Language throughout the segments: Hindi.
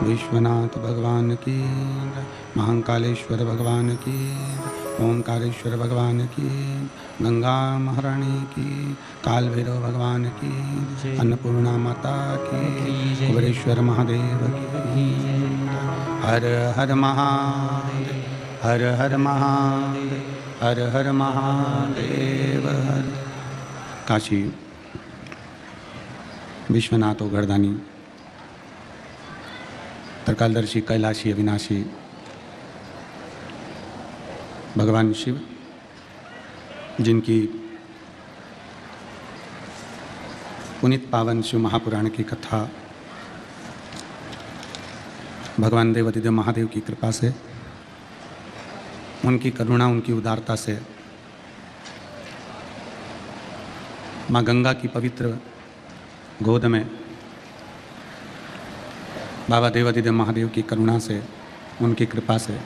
विश्वनाथ भगवान की, महाकालेश्वर भगवान की, ओंकारेश्वर भगवान की, गंगा महारानी की, काल भैरव भगवान की, अन्नपूर्णा माता की, कुबेरेश्वर महादेव की। हर हर महादेव, हर हर महादेव, हर हर महादेव। हर काशी विश्वनाथ ओगरदानी, त्रिकालदर्शी, कैलाशी, अविनाशी भगवान शिव, जिनकी पुनीत पावन शिव महापुराण की कथा भगवान देवाधिदेव महादेव की कृपा से, उनकी करुणा, उनकी उदारता से माँ गंगा की पवित्र गोद में बाबा देवाधिदेव महादेव की करुणा से, उनकी कृपा से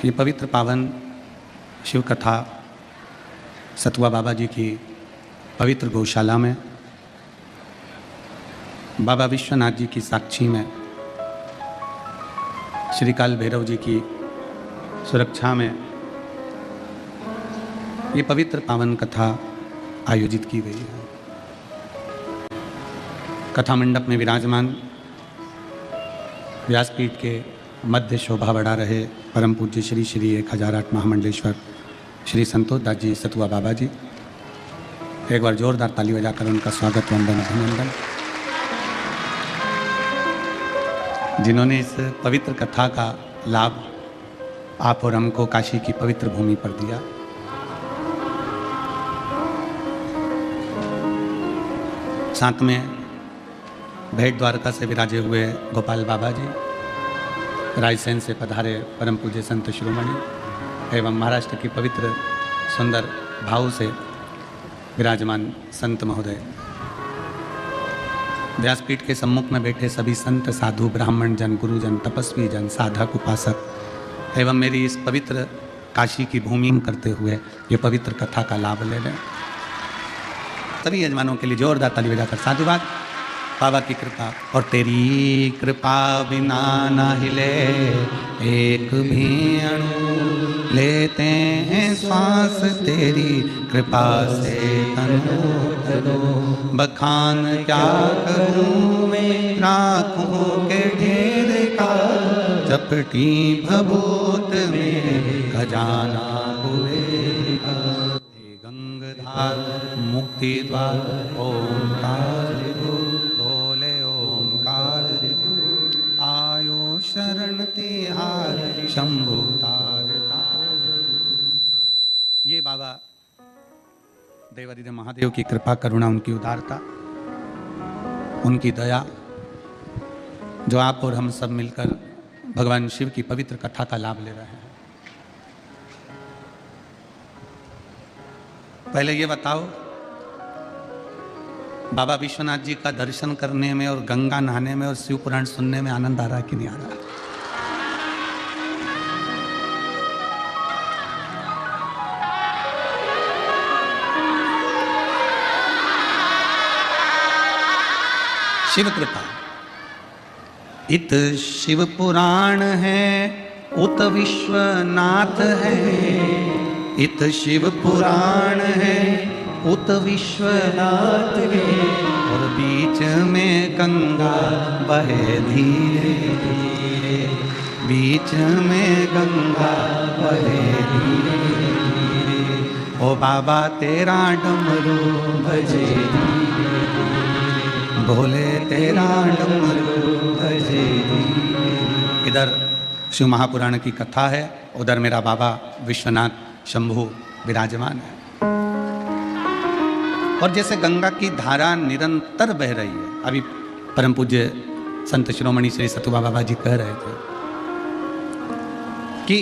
ये पवित्र पावन शिव कथा सतुआ बाबा जी की पवित्र गौशाला में, बाबा विश्वनाथ जी की साक्षी में, श्री काल भैरव जी की सुरक्षा में ये पवित्र पावन कथा आयोजित की गई है। कथा मंडप में विराजमान व्यासपीठ के मध्य शोभा बढ़ा रहे परम पूज्य श्री श्री 1008 महामंडलेश्वर श्री संतोष दास जी सतुआ बाबा जी, एक बार जोरदार ताली बजाकर उनका स्वागत, वंदन, अभिनंदन। जिन्होंने इस पवित्र कथा का लाभ आप और हमको काशी की पवित्र भूमि पर दिया। साथ में भेंट द्वारका से विराजे हुए गोपाल बाबा जी, रायसेन से पधारे परम पूज्य संत शिरोमणि एवं महाराष्ट्र की पवित्र सुंदर भाव से विराजमान संत महोदय, व्यासपीठ के सम्मुख में बैठे सभी संत, साधु, ब्राह्मण जन, गुरुजन, तपस्वी जन, साधक, उपासक एवं मेरी इस पवित्र काशी की भूमि करते हुए ये पवित्र कथा का लाभ ले लें। सभी यजमानों के लिए जोरदार ताली बजाकर साधुवाद। बाबा की कृपा और तेरी कृपा बिना न हिले एक भी अणु, लेते हैं श्वास तेरी कृपा से तनु, बखान क्या करूं मैं राखों के ढेर का, चपटी भभूत में खजाना कुबेर का। गंगधार मुक्ति द्वार ओंकार बोले ओंकार, आयो शरण तिहार शंभु तार तार। ये बाबा देवाधिदेव महादेव की कृपा, करुणा, उनकी उदारता, उनकी दया, जो आप और हम सब मिलकर भगवान शिव की पवित्र कथा का लाभ ले रहे हैं। पहले ये बताओ, बाबा विश्वनाथ जी का दर्शन करने में और गंगा नहाने में और शिव पुराण सुनने में आनंद आ रहा है कि नहीं आ रहा? शिव कृपा। इत शिव पुराण है, उत विश्वनाथ है। इत शिव पुराण है, उत विश्वनाथ है। और बीच में गंगा बहे धीरे धीरे, बीच में गंगा बहे धीरे धीरे। ओ बाबा तेरा डमरू बजे धीरे धीरे, भोले तेरा डमरू बजे धीरे। इधर शिव महापुराण की कथा है, उधर मेरा बाबा विश्वनाथ शंभु विराजमान है। और जैसे गंगा की धारा निरंतर बह रही है, अभी परम पूज्य संत शिरोमणि श्री सतुआ बाबा जी कह रहे थे कि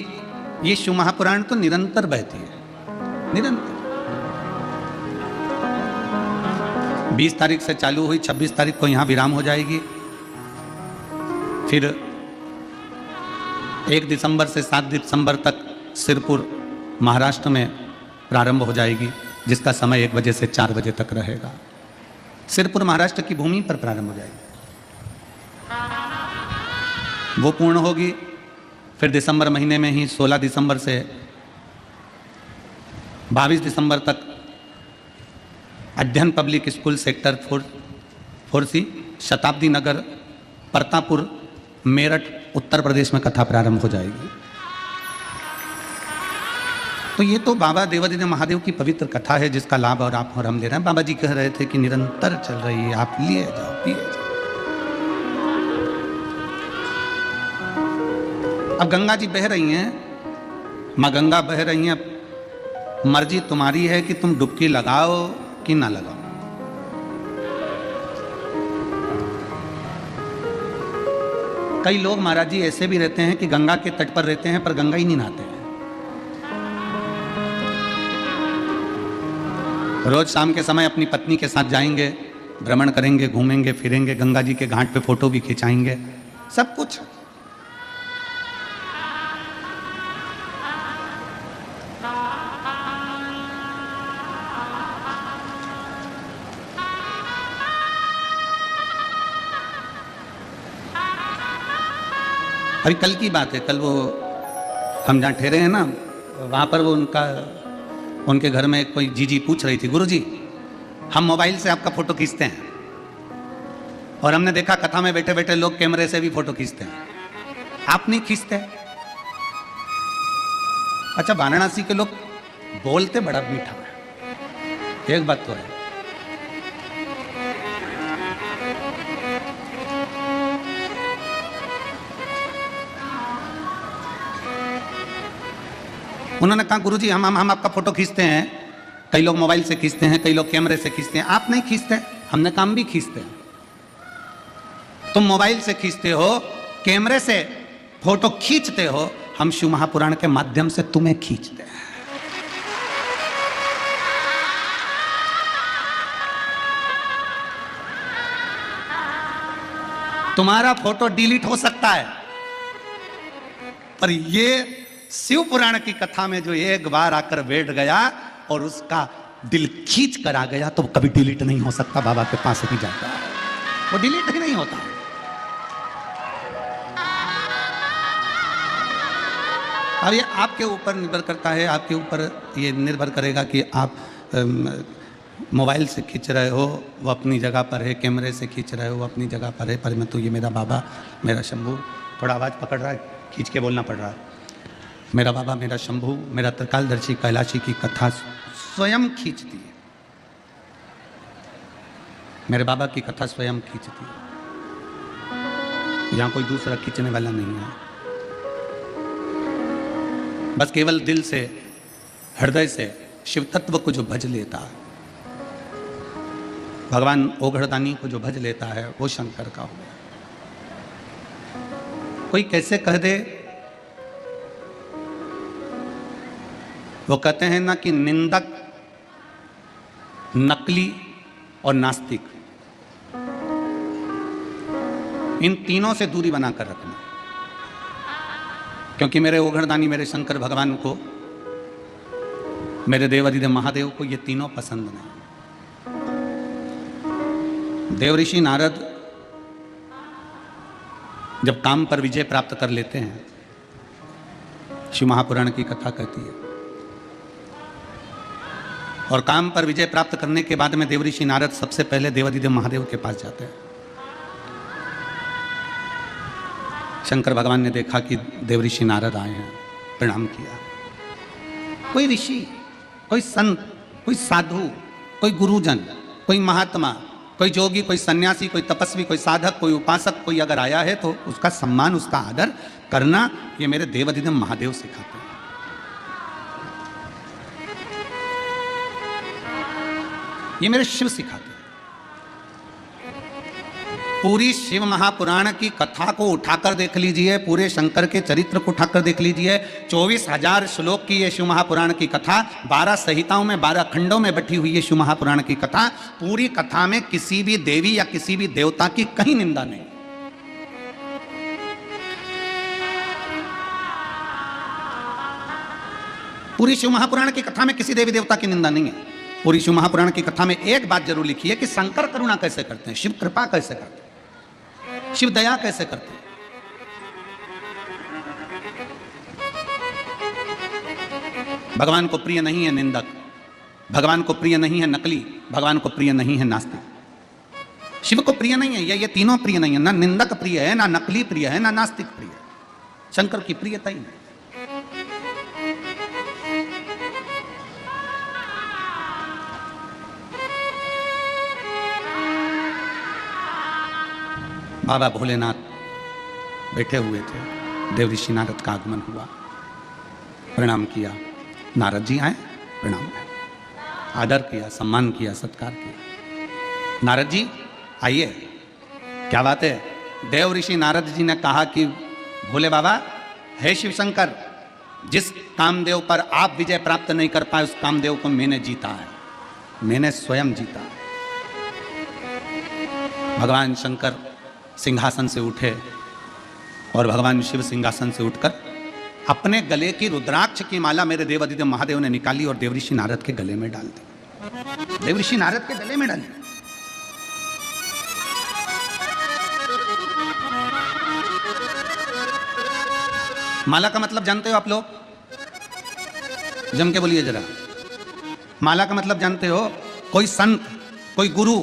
ये शिव महापुराण तो निरंतर बहती है, निरंतर। 20 तारीख से चालू हुई, 26 तारीख को यहाँ विराम हो जाएगी। फिर 1 दिसंबर से 7 दिसंबर तक सिरपुर महाराष्ट्र में प्रारंभ हो जाएगी, जिसका समय 1 बजे से 4 बजे तक रहेगा। सिरपुर महाराष्ट्र की भूमि पर प्रारंभ हो जाएगी। वो पूर्ण होगी। फिर दिसंबर महीने में ही 16 दिसंबर से 22 दिसंबर तक अध्ययन पब्लिक स्कूल सेक्टर 4C शताब्दी नगर परतापुर मेरठ उत्तर प्रदेश में कथा प्रारंभ हो जाएगी। तो ये तो बाबा देवादिदेव महादेव की पवित्र कथा है जिसका लाभ और आप और हम ले रहे हैं। बाबा जी कह रहे थे कि निरंतर चल रही है, आप लिए जाओ पिए जाओ। अब गंगा जी बह रही हैं, माँ गंगा बह रही हैं, मर्जी तुम्हारी है कि तुम डुबकी लगाओ कि ना लगाओ। कई लोग महाराज जी ऐसे भी रहते हैं कि गंगा के तट पर रहते हैं पर गंगा ही नहीं नहाते हैं। रोज शाम के समय अपनी पत्नी के साथ जाएंगे, भ्रमण करेंगे, घूमेंगे फिरेंगे, गंगा जी के घाट पे फोटो भी खिंचाएंगे, सब कुछ। अभी कल की बात है, कल वो हम जहाँ ठहरे हैं ना, वहाँ पर वो उनके घर में कोई जीजी पूछ रही थी, गुरुजी हम मोबाइल से आपका फोटो खींचते हैं, और हमने देखा कथा में बैठे बैठे लोग कैमरे से भी फोटो खींचते हैं, आप नहीं खींचते? अच्छा, वाराणसी के लोग बोलते बड़ा मीठा है, एक बात तो है। उन्होंने कहा गुरुजी हम आपका फोटो खींचते हैं, कई लोग मोबाइल से खींचते हैं, कई लोग कैमरे से खींचते हैं, आप नहीं खींचते? हमने कहा हम भी खींचते हैं। तुम मोबाइल से खींचते हो, कैमरे से फोटो खींचते हो, हम शिव महापुराण के माध्यम से तुम्हें खींचते हैं। तुम्हारा फोटो डिलीट हो सकता है, पर ये शिव पुराण की कथा में जो एक बार आकर बैठ गया और उसका दिल खींच कर आ गया तो कभी डिलीट नहीं हो सकता। बाबा के पास ही जाता है, वो डिलीट ही नहीं होता। अब ये आपके ऊपर निर्भर करता है, आपके ऊपर ये निर्भर करेगा कि आप मोबाइल से खींच रहे हो, वो अपनी जगह पर है, कैमरे से खींच रहे हो, वो अपनी जगह पर है। पर मैं तो ये मेरा बाबा, मेरा शंभू, थोड़ा आवाज़ पकड़ रहा है, खींच के बोलना पड़ रहा है। मेरा बाबा, मेरा शंभू, मेरा त्रिकालदर्शी कैलाशी की कथा स्वयं खींचती है, मेरे बाबा की कथा स्वयं खींचती है, यहां कोई दूसरा खींचने वाला नहीं है। बस केवल दिल से, हृदय से शिव तत्व को जो भज लेता है, भगवान ओघड़दानी को जो भज लेता है, वो शंकर का हो गया। कोई कैसे कह दे, वो कहते हैं ना कि निंदक, नकली और नास्तिक, इन तीनों से दूरी बनाकर रखना। क्योंकि मेरे ओघड़दानी, मेरे शंकर भगवान को, मेरे देवादिदेव महादेव को ये तीनों पसंद नहीं। देवऋषि नारद जब काम पर विजय प्राप्त कर लेते हैं, शिव महापुराण की कथा कहती है, और काम पर विजय प्राप्त करने के बाद में देवऋषि नारद सबसे पहले देवादिदेव महादेव के पास जाते हैं। शंकर भगवान ने देखा कि देवऋषि नारद आए हैं, प्रणाम किया। कोई ऋषि, कोई संत, कोई साधु, कोई गुरुजन, कोई महात्मा, कोई जोगी, कोई सन्यासी, कोई तपस्वी, कोई साधक, कोई उपासक कोई अगर आया है तो उसका सम्मान, उसका आदर करना, ये मेरे देवादिदेव महादेव सिखाते हैं। ये मेरे शिव सिखाते हैं। पूरी शिव महापुराण की कथा को उठाकर देख लीजिए, पूरे शंकर के चरित्र को उठाकर देख लीजिए। 24,000 श्लोक की ये शिव महापुराण की कथा, 12 संहिताओं में, 12 खंडों में बटी हुई है शिव महापुराण की कथा। पूरी कथा में किसी भी देवी या किसी भी देवता की कहीं निंदा नहीं। पूरी शिव महापुराण की कथा में किसी देवी देवता की निंदा नहीं है। पूरी शिव महापुराण की कथा में एक बात जरूर लिखी है कि शंकर करुणा कैसे करते हैं, शिव कृपा कैसे करते हैं, शिव दया कैसे करते हैं। भगवान को प्रिय नहीं है निंदक, भगवान को प्रिय नहीं है नकली, भगवान को प्रिय नहीं है नास्तिक। शिव को प्रिय नहीं है, ये तीनों प्रिय नहीं है, ना निंदक प्रिय है, ना नकली प्रिय है, ना नास्तिक प्रिय है। शंकर की प्रियता ही नहीं। बाबा भोलेनाथ बैठे हुए थे, देव ऋषि नारद का आगमन हुआ, प्रणाम किया। नारद जी आए, प्रणाम किया, आदर किया, सम्मान किया, सत्कार किया। नारद जी आइए, क्या बात है। देव ऋषि नारद जी ने कहा कि भोले बाबा, हे शिव शंकर, जिस कामदेव पर आप विजय प्राप्त नहीं कर पाए उस कामदेव को मैंने जीता है, मैंने स्वयं जीता है। भगवान शंकर सिंहासन से उठे और भगवान शिव सिंहासन से उठकर अपने गले की रुद्राक्ष की माला मेरे देवादिदेव महादेव ने निकाली और देवऋषि नारद के गले में डाल दी। देवऋषि नारद के गले में डाली। माला का मतलब जानते हो आप लोग? जम के बोलिए जरा। माला का मतलब जानते हो? कोई संत, कोई गुरु,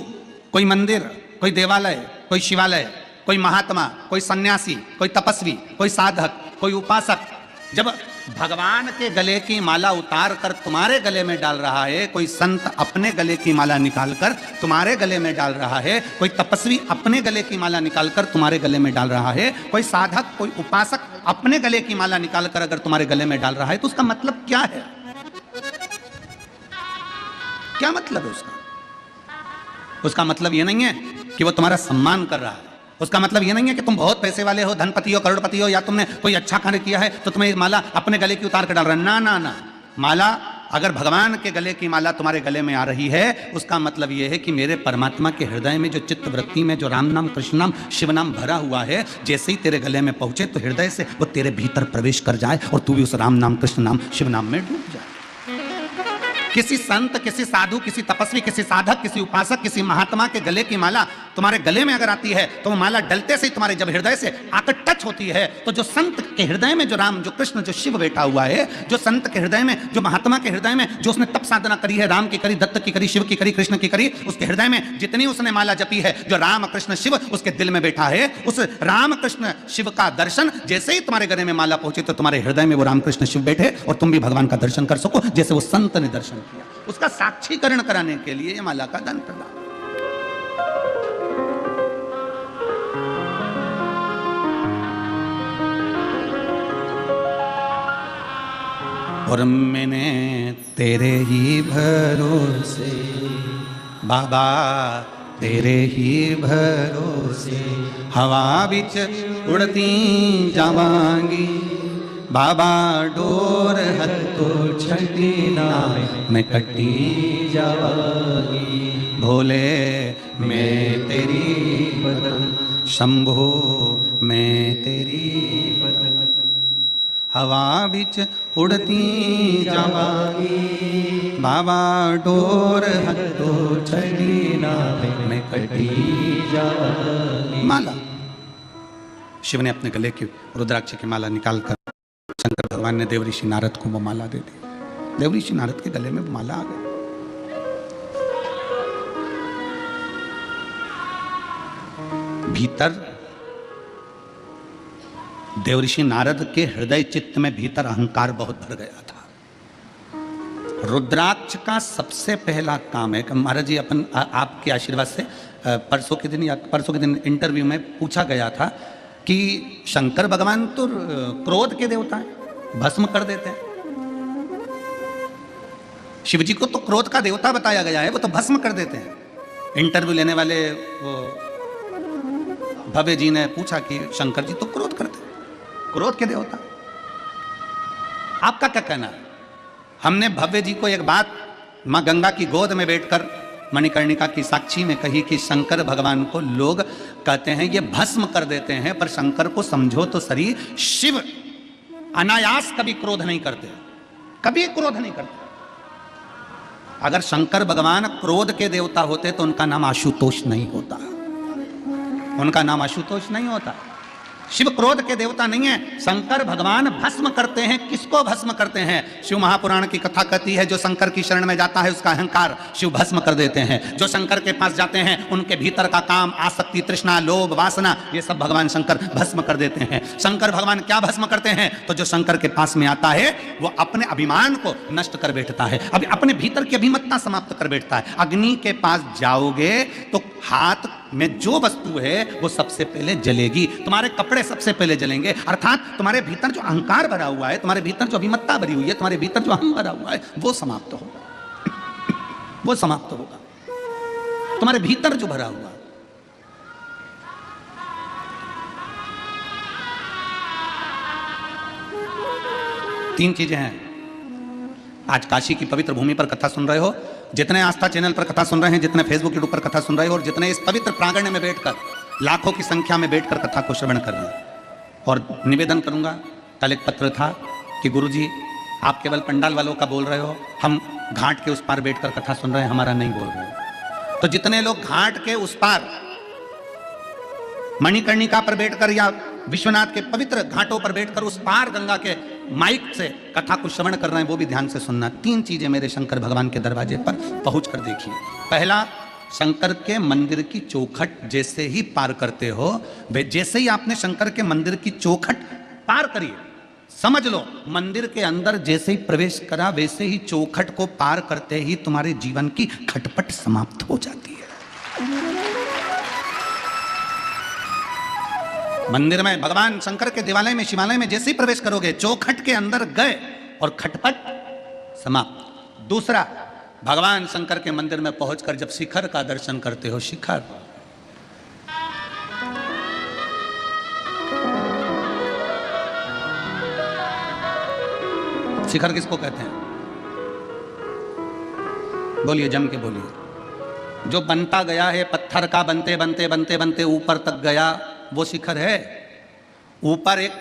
कोई मंदिर, कोई देवालय, कोई शिवालय, कोई महात्मा, कोई सन्यासी, कोई तपस्वी, कोई साधक, कोई उपासक जब भगवान के गले की माला उतार कर तुम्हारे गले में डाल रहा है, कोई संत अपने गले की माला निकाल कर तुम्हारे गले में डाल रहा है, कोई तपस्वी अपने गले की माला निकाल कर तुम्हारे गले में डाल रहा है, कोई साधक, कोई उपासक अपने गले की माला निकाल कर अगर तुम्हारे गले में डाल रहा है, तो उसका मतलब क्या है? क्या मतलब है उसका? उसका मतलब यह नहीं है कि वो तुम्हारा सम्मान कर रहा है। उसका मतलब ये नहीं है कि तुम बहुत पैसे वाले हो, धनपति हो, करोड़पति हो, या तुमने कोई अच्छा कार्य किया है तो तुम्हें माला अपने गले की उतार कर डाल रहा है। ना ना ना, माला अगर भगवान के गले की माला तुम्हारे गले में आ रही है, उसका मतलब ये है कि मेरे परमात्मा के हृदय में जो चित्त वृत्ति में जो राम नाम, कृष्ण नाम, शिव नाम भरा हुआ है, जैसे ही तेरे गले में पहुंचे तो हृदय से वो तेरे भीतर प्रवेश कर जाए और तू भी उस राम नाम, कृष्ण नाम, शिव नाम में डूब जाए। किसी संत, किसी साधु, किसी तपस्वी, किसी साधक, किसी उपासक, किसी महात्मा के गले की माला तुम्हारे गले में अगर आती है तो वो माला डलते से तुम्हारे जब हृदय से आकर टच होती है, तो जो संत के हृदय में जो राम, जो कृष्ण, जो शिव बैठा हुआ है, जो संत के हृदय में, जो महात्मा के हृदय में, जो उसने तप साधना करी है, राम की करी, दत्त की करी, शिव की करी, कृष्ण की करी, उसके हृदय में जितनी उसने माला जपी है, जो राम, कृष्ण, शिव उसके दिल में बैठा है, उस राम, कृष्ण, शिव का दर्शन जैसे ही तुम्हारे गले में माला पहुंचे तो तुम्हारे हृदय में वो राम, कृष्ण, शिव बैठे और तुम भी भगवान का दर्शन कर सको जैसे वो संत ने दर्शन किया। उसका साक्षीकरण कराने के लिए ये माला का दान प्रदान। और मैंने तेरे ही भरोसे बाबा, तेरे ही भरोसे हवा बिच उड़ती जावांगी बाबा, डोर हत्तो छटी ना मैं कटी जावांगी। भोले मैं तेरी बदन, शंभो मैं तेरी बदन, हवा बिच उड़ती जावांगी बाबा, डोर हत्तो छटी ना मैं कटी जावांगी। माला शिव ने अपने गले की रुद्राक्ष की माला निकालकर शंकर भगवान ने देव ऋषि नारद को वो माला दे दी। देव ऋषि नारद के गले में माला आ गई। भीतर देव ऋषि नारद के हृदय चित्त में भीतर अहंकार बहुत भर गया था। रुद्राक्ष का सबसे पहला काम है कि महाराज जी अपन आपके आशीर्वाद से परसों के दिन इंटरव्यू में पूछा गया था कि शंकर भगवान तो क्रोध के देवता हैं, भस्म कर देते हैं। शिव जी को तो क्रोध का देवता बताया गया है, वो तो भस्म कर देते हैं। इंटरव्यू लेने वाले वो भव्य जी ने पूछा कि शंकर जी तो क्रोध करते हैं, क्रोध के देवता, आपका क्या कहना है? हमने भव्य जी को एक बात मां गंगा की गोद में बैठकर मणिकर्णिका की साक्षी में कही कि शंकर भगवान को लोग कहते हैं ये भस्म कर देते हैं, पर शंकर को समझो तो सही, शिव अनायास कभी क्रोध नहीं करते, कभी क्रोध नहीं करते। अगर शंकर भगवान क्रोध के देवता होते तो उनका नाम आशुतोष नहीं होता, उनका नाम आशुतोष नहीं होता। शिव क्रोध के देवता नहीं है। शंकर भगवान भस्म करते हैं। किसको भस्म करते हैं? शिव महापुराण की कथा कहती है जो शंकर की शरण में जाता है उसका अहंकार शिव भस्म कर देते हैं। जो शंकर के पास जाते हैं उनके भीतर का काम, आसक्ति, तृष्णा, लोभ, वासना, ये सब भगवान शंकर भस्म कर देते हैं। शंकर भगवान क्या भस्म करते हैं? तो जो शंकर के पास में आता है वो अपने अभिमान को नष्ट कर बैठता है, अपने भीतर की अभिमत्ता समाप्त कर बैठता है। अग्नि के पास जाओगे तो हाथ में जो वस्तु है वो सबसे पहले जलेगी, तुम्हारे कपड़े सबसे पहले जलेंगे। अर्थात तुम्हारे भीतर जो अहंकार भरा हुआ है, तुम्हारे भीतर जो अभिमत्ता भरी हुई है, तुम्हारे भीतर जो अहम भरा हुआ है वो समाप्त होगा, वो समाप्त होगा। तुम्हारे भीतर जो भरा हुआ। तीन चीजें हैं। आज काशी की पवित्र भूमि पर कथा सुन रहे हो, जितने आस्था चैनल पर कथा सुन रहे हैं, जितने फेसबुक यूट्यूब पर कथा सुन रहे हो, और जितने इस पवित्र प्रांगण में बैठकर लाखों की संख्या में बैठकर कथा को श्रवण कर रहे हैं। और निवेदन करूंगा, कल एक पत्र था कि गुरुजी आप केवल पंडाल वालों का बोल रहे हो, हम घाट के उस पार बैठकर कथा सुन रहे हैं, हमारा नहीं बोल रहे हो। तो जितने लोग घाट के उस पार मणिकर्णिका पर बैठकर या विश्वनाथ के पवित्र घाटों पर बैठकर उस पार गंगा के माइक से कथा को श्रवण कर रहे हैं वो भी ध्यान से सुनना। तीन चीजें मेरे शंकर भगवान के दरवाजे पर पहुंचकर देखिए। पहला, शंकर के मंदिर की चौखट जैसे ही पार करते हो, जैसे ही आपने शंकर के मंदिर की चौखट पार करी, समझ लो मंदिर के अंदर जैसे ही प्रवेश करा वैसे ही चौखट को पार करते ही तुम्हारे जीवन की खटपट समाप्त हो जाती है। मंदिर में भगवान शंकर के देवालय में, शिवालय में जैसे ही प्रवेश करोगे, चौखट के अंदर गए और खटपट समाप्त। दूसरा, भगवान शंकर के मंदिर में पहुंचकर जब शिखर का दर्शन करते हो, शिखर, शिखर किसको कहते हैं? बोलिए, जम के बोलिए। जो बनता गया है, पत्थर का बनते बनते बनते बनते ऊपर तक गया, वो शिखर है। ऊपर एक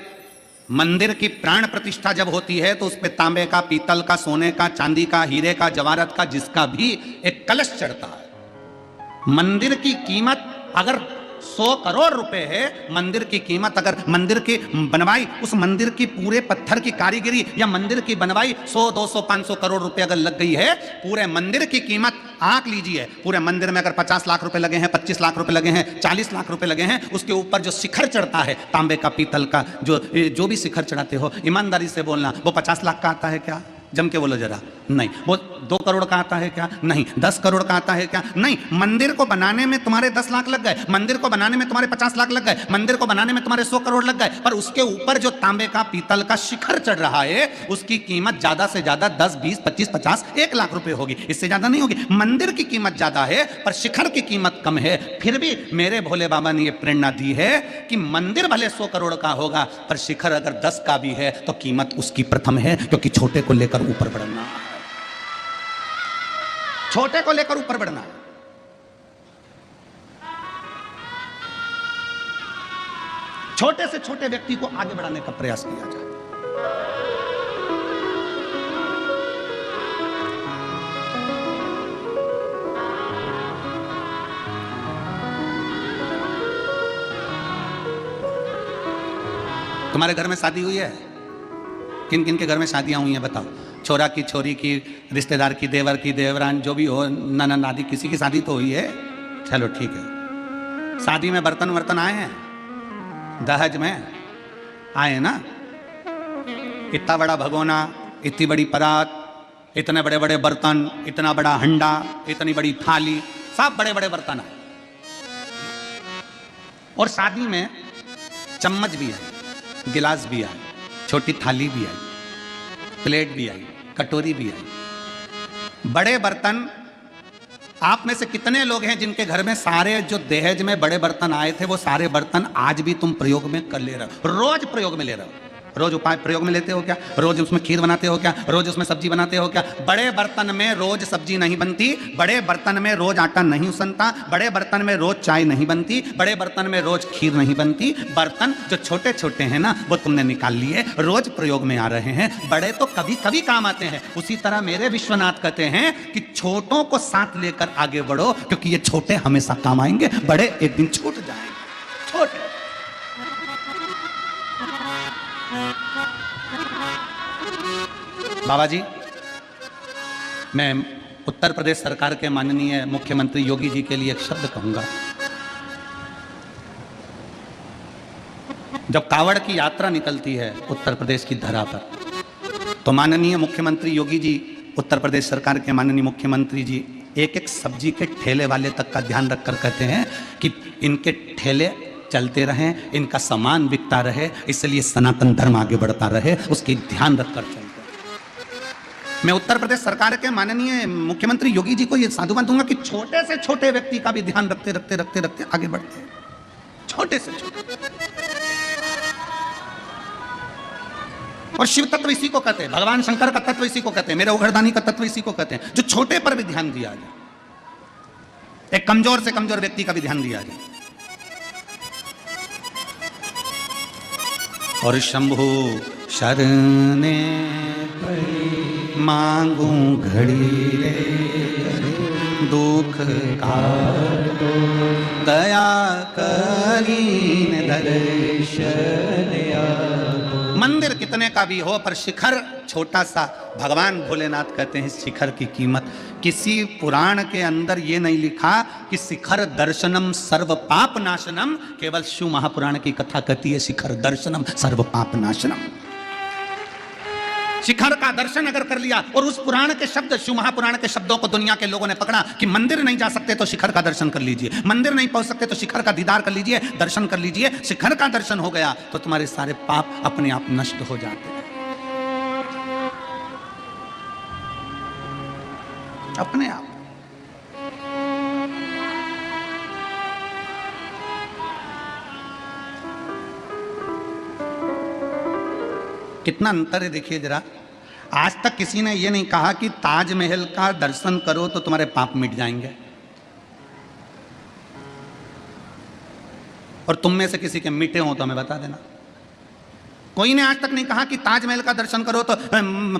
मंदिर की प्राण प्रतिष्ठा जब होती है तो उस पे तांबे का, पीतल का, सोने का, चांदी का, हीरे का, जवाहरत का, जिसका भी एक कलश चढ़ता है। मंदिर की कीमत अगर 100 करोड़ रुपए है, मंदिर की कीमत अगर मंदिर की बनवाई, उस मंदिर की पूरे पत्थर की कारीगरी या मंदिर की बनवाई 100, 200, 500 करोड़ रुपए अगर लग गई है, पूरे मंदिर की कीमत आंक लीजिए। पूरे मंदिर में अगर 50 लाख रुपए लगे हैं, 25 लाख रुपए लगे हैं, 40 लाख रुपए लगे हैं, उसके ऊपर जो शिखर चढ़ता है तांबे का, पीतल का, जो भी शिखर चढ़ाते हो, ईमानदारी से बोलना, वो 50 लाख का आता है क्या? जम के बोलो जरा। नहीं। वो 2 करोड़ का आता है क्या? नहीं। 10 करोड़ का आता है क्या? नहीं। मंदिर को बनाने में तुम्हारे 10 लाख लग गए, मंदिर को बनाने में तुम्हारे 50 लाख लग गए, मंदिर को बनाने में तुम्हारे 100 करोड़ लग गए, पर उसके ऊपर जो तांबे का, पीतल का शिखर चढ़ रहा है, उसकी कीमत ज्यादा से ज्यादा 10, 20, 25, 50, 1 लाख रुपए होगी, इससे ज्यादा नहीं होगी। मंदिर की कीमत ज्यादा है पर शिखर की कीमत कम है। फिर भी मेरे भोले बाबा ने यह प्रेरणा दी है कि मंदिर भले 100 करोड़ का होगा पर शिखर अगर 10 का भी है तो कीमत उसकी प्रथम है, क्योंकि छोटे को लेकर ऊपर बढ़ना, छोटे को लेकर ऊपर बढ़ना। छोटे से छोटे व्यक्ति को आगे बढ़ाने का प्रयास किया जाए। तुम्हारे घर में शादी हुई है? किन किन के घर में शादियां हुई हैं बताओ? छोरा की छोरी की, रिश्तेदार की, देवर की, देवरान, जो भी हो, नाना नानी, किसी की शादी तो हुई है। चलो ठीक है। शादी में बर्तन वर्तन आए हैं? दहेज में आए ना? इतना बड़ा भगोना, इतनी बड़ी परात, इतने बड़े बड़े बर्तन, इतना बड़ा हंडा, इतनी बड़ी थाली, सब बड़े बड़े बर्तन आए। और शादी में चम्मच भी आई, गिलास भी आई, छोटी थाली भी आई, प्लेट भी आई, कटोरी भी आई, बड़े बर्तन। आप में से कितने लोग हैं जिनके घर में सारे जो दहेज में बड़े बर्तन आए थे वो सारे बर्तन आज भी तुम प्रयोग में कर ले रहे हो? रोज प्रयोग में ले रहे हो? रोज उपाय प्रयोग में लेते हो क्या? रोज उसमें खीर बनाते हो क्या? रोज उसमें सब्जी बनाते हो क्या? बड़े बर्तन में रोज सब्जी नहीं बनती, बड़े बर्तन में रोज आटा नहीं उसनता, बड़े बर्तन में रोज चाय नहीं बनती, बड़े बर्तन में रोज खीर नहीं बनती। बर्तन जो छोटे छोटे हैं ना वो तुमने निकाल लिए, रोज प्रयोग में आ रहे हैं, बड़े तो कभी कभी काम आते हैं। उसी तरह मेरे विश्वनाथ कहते हैं कि छोटों को साथ लेकर आगे बढ़ो, क्योंकि ये छोटे हमेशा काम आएंगे, बड़े एक दिन छूट जाएंगे। छोटे बाबा जी, मैं उत्तर प्रदेश सरकार के माननीय मुख्यमंत्री योगी जी के लिए एक शब्द कहूंगा। जब कावड़ की यात्रा निकलती है उत्तर प्रदेश की धरा पर, तो माननीय मुख्यमंत्री योगी जी, उत्तर प्रदेश सरकार के माननीय मुख्यमंत्री जी एक एक सब्जी के ठेले वाले तक का ध्यान रखकर कहते हैं कि इनके ठेले चलते रहें, इनका सामान बिकता रहे, इसलिए सनातन धर्म आगे बढ़ता रहे, उसकी ध्यान रखकर चलते हैं। मैं उत्तर प्रदेश सरकार के माननीय मुख्यमंत्री योगी जी को यह साधुवाद दूंगा कि छोटे से छोटे व्यक्ति का भी ध्यान रखते रखते रखते रखते आगे बढ़ते हैं, छोटे से छोटे। और शिव तत्व इसी को कहते हैं, भगवान शंकर का तत्व इसी को कहते हैं, मेरे ओघरदानी का तत्व इसी को कहते हैं, जो छोटे पर भी ध्यान दिया जाए, एक कमजोर से कमजोर व्यक्ति का भी ध्यान दिया जाए। और शंभु शरणे मांगू घड़ी रे, दुख काटो दया करीन दर्शन। मंदिर कितने का भी हो पर शिखर छोटा सा, भगवान भोलेनाथ कहते हैं शिखर की कीमत। किसी पुराण के अंदर ये नहीं लिखा कि शिखर दर्शनम सर्व पाप नाशनम, केवल शिव महापुराण की कथा कहती है शिखर दर्शनम सर्व पाप नाशनम। शिखर का दर्शन अगर कर लिया, और उस पुराण के शब्द, शिव महापुराण के शब्दों को दुनिया के लोगों ने पकड़ा कि मंदिर नहीं जा सकते तो शिखर का दर्शन कर लीजिए, मंदिर नहीं पहुंच सकते तो शिखर का दीदार कर लीजिए, दर्शन कर लीजिए। शिखर का दर्शन हो गया तो तुम्हारे सारे पाप अपने आप नष्ट हो जाते हैं, अपने आप। कितना अंतर है देखिए जरा। आज तक किसी ने यह नहीं कहा कि ताजमहल का दर्शन करो तो तुम्हारे पाप मिट जाएंगे, और तुम में से किसी के मिटे हो तो हमें बता देना। कोई ने आज तक नहीं कहा कि ताजमहल का दर्शन करो तो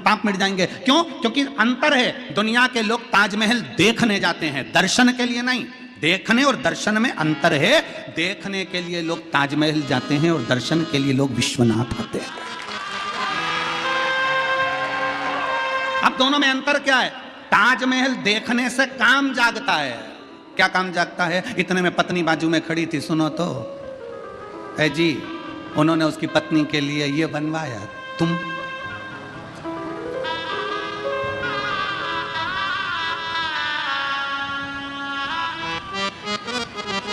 पाप मिट जाएंगे। क्यों? क्योंकि अंतर है। दुनिया के लोग ताजमहल देखने जाते हैं, दर्शन के लिए नहीं। देखने और दर्शन में अंतर है। देखने के लिए लोग ताजमहल जाते हैं और दर्शन के लिए लोग विश्वनाथ आते हैं। अब दोनों में अंतर क्या है? ताजमहल देखने से काम जागता है। क्या काम जागता है? इतने में पत्नी बाजू में खड़ी थी, सुनो तो है जी, उन्होंने उसकी पत्नी के लिए ये बनवाया, तुम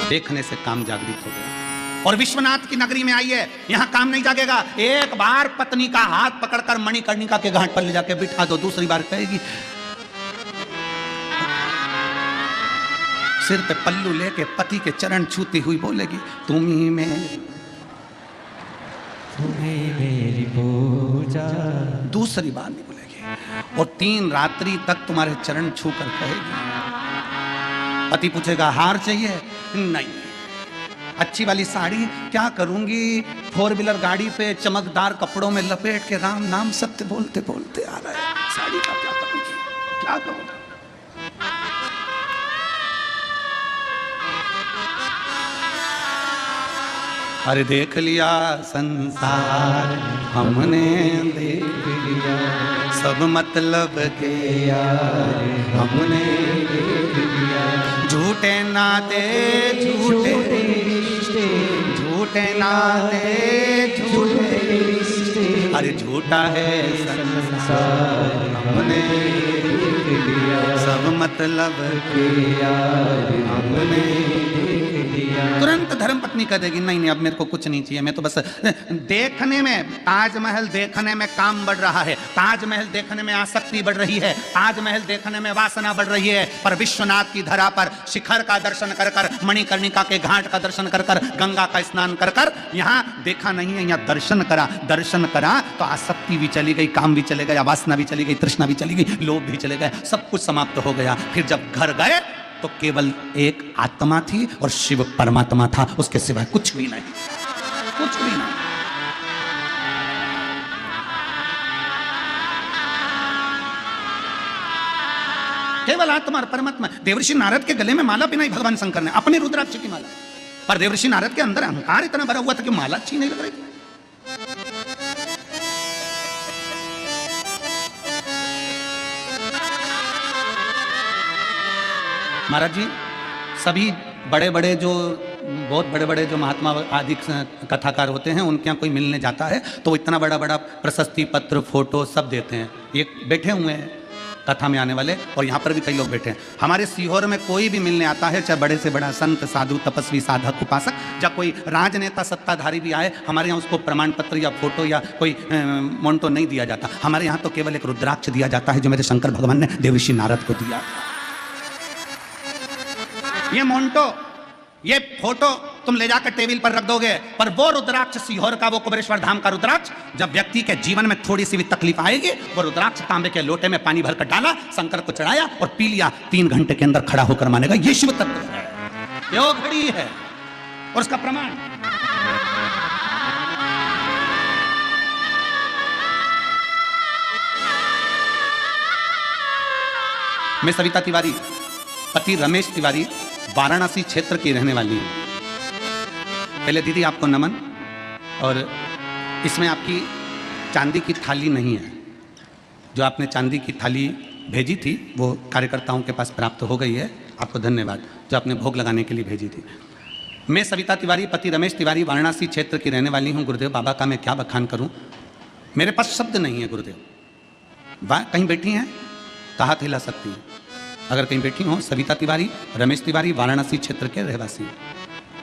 देखने से काम जागृत हो गया। और विश्वनाथ की नगरी में आई है, यहां काम नहीं जागेगा। एक बार पत्नी का हाथ पकड़कर मणिकर्णिका के घाट पर ले जाके बिठा दो, दूसरी बार कहेगी, सिर पे पल्लू लेके पति के चरण छूती हुई बोलेगी, तुम्ही मेरी पूजा। दूसरी बार नहीं बोलेगी। और 3 रात्रि तक तुम्हारे चरण छू कर कहेगी। पति पूछेगा, हार चाहिए? नहीं। अच्छी वाली साड़ी? क्या करूंगी, 4 व्हीलर गाड़ी पे चमकदार कपड़ों में लपेट के राम नाम सत्य बोलते बोलते आ रहा है, साड़ी का क्या करूंगी, क्या करूंगा? अरे देख लिया संसार हमने, देख लिया सब मतलब के यार हमने, देख लिया झूठे नाते झूठे रिश्ते, झूठे नाते झूठे रिश्ते, अरे झूठा है संसार हमने देख लिया सब मतलब के यार हमने देख लिया। तुरंत धर्म पत्नी कह देगी, नहीं नहीं अब मेरे को कुछ नहीं चाहिए, मैं तो बस देखने में, ताजमहल देखने में काम बढ़ रहा है, ताजमहल देखने में आसक्ति बढ़ रही है, ताजमहल देखने में वासना बढ़ रही है। पर विश्वनाथ की धरा पर शिखर का दर्शन कर कर, मणिकर्णिका के घाट का दर्शन कर कर, गंगा का स्नान कर कर, यहाँ देखा नहीं है, यहाँ दर्शन करा। दर्शन करा तो आसक्ति भी चली गई, काम भी चले गया, वासना भी चली गई, तृष्णा भी चली गई, लोभ भी चले गए, सब कुछ समाप्त हो गया। फिर जब घर गए तो केवल एक आत्मा थी और शिव परमात्मा था, उसके सिवाय कुछ भी नहीं, कुछ भी नहीं। केवल आत्मा और परमात्मा। देवर्षि नारद के गले में माला पहनाई भगवान शंकर ने, अपने रुद्राक्ष की माला, पर देवर्षि नारद के अंदर अहंकार इतना भरा हुआ था कि माला अच्छी नहीं लग रही थी। महाराज जी, सभी बड़े बड़े जो बहुत बड़े बड़े जो महात्मा आदि कथाकार होते हैं, उनके यहाँ कोई मिलने जाता है तो वो इतना बड़ा बड़ा प्रशस्ति पत्र फोटो सब देते हैं। ये बैठे हुए हैं कथा में आने वाले, और यहाँ पर भी कई लोग बैठे हैं। हमारे सीहोर में कोई भी मिलने आता है, चाहे बड़े से बड़ा संत साधु तपस्वी साधक उपासक, या कोई राजनेता सत्ताधारी भी आए, हमारे यहाँ उसको प्रमाण पत्र या फोटो या कोई मोन्टो नहीं दिया जाता। हमारे यहाँ तो केवल एक रुद्राक्ष दिया जाता है, जो मेरे शंकर भगवान ने देवर्षि नारद को दिया। ये मोन्टो, ये फोटो तुम ले जाकर टेबल पर रख दोगे, पर वो रुद्राक्ष सीहोर का, वो कुबेरेश्वर धाम का रुद्राक्ष, जब व्यक्ति के जीवन में थोड़ी सी भी तकलीफ आएगी, वो रुद्राक्ष तांबे के लोटे में पानी भरकर डाला, शंकर को चढ़ाया और पी लिया, 3 घंटे के अंदर खड़ा होकर मानेगा। ये शिव तत्व है, ये घड़ी है, और उसका प्रमाण। मैं सविता तिवारी, पति रमेश तिवारी, वाराणसी क्षेत्र की रहने वाली हूँ। पहले दीदी आपको नमन, और इसमें आपकी चांदी की थाली नहीं है। जो आपने चांदी की थाली भेजी थी वो कार्यकर्ताओं के पास प्राप्त हो गई है, आपको धन्यवाद, जो आपने भोग लगाने के लिए भेजी थी। मैं सविता तिवारी, पति रमेश तिवारी, वाराणसी क्षेत्र की रहने वाली हूँ। गुरुदेव बाबा का मैं क्या बखान करूँ, मेरे पास शब्द नहीं है। गुरुदेव कहीं बैठी हैं, हाथ हिला सकती हैं अगर कहीं बैठी हो। सविता तिवारी, रमेश तिवारी, वाराणसी क्षेत्र के रहवासी,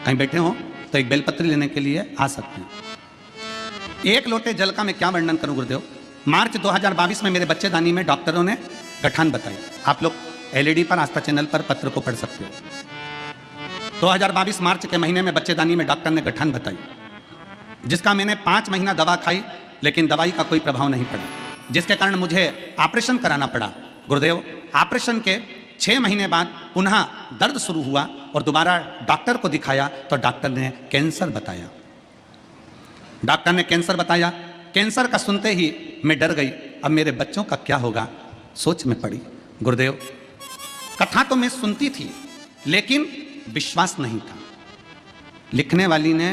कहीं बैठे हो तो एक बेलपत्र लेने के लिए आ सकते हैं। 1 लोटे जल का मैं क्या वर्णन करूं गुरुदेव। मार्च 2022 में मेरे बच्चेदानी में डॉक्टरों ने गठान बताई। आप लोग एलईडी पर, आस्था चैनल पर पत्र को पढ़ सकते हो। 2022 मार्च के महीने में बच्चेदानी में डॉक्टर ने गठान बताई, जिसका मैंने 5 महीना दवा खाई, लेकिन दवाई का कोई प्रभाव नहीं पड़ा, जिसके कारण मुझे ऑपरेशन कराना पड़ा। गुरुदेव ऑपरेशन के 6 महीने बाद पुनः दर्द शुरू हुआ और दोबारा डॉक्टर को दिखाया तो डॉक्टर ने कैंसर बताया। डॉक्टर ने कैंसर बताया, कैंसर का सुनते ही मैं डर गई। अब मेरे बच्चों का क्या होगा, सोच में पड़ी। गुरुदेव कथा तो मैं सुनती थी, लेकिन विश्वास नहीं था। लिखने वाली ने,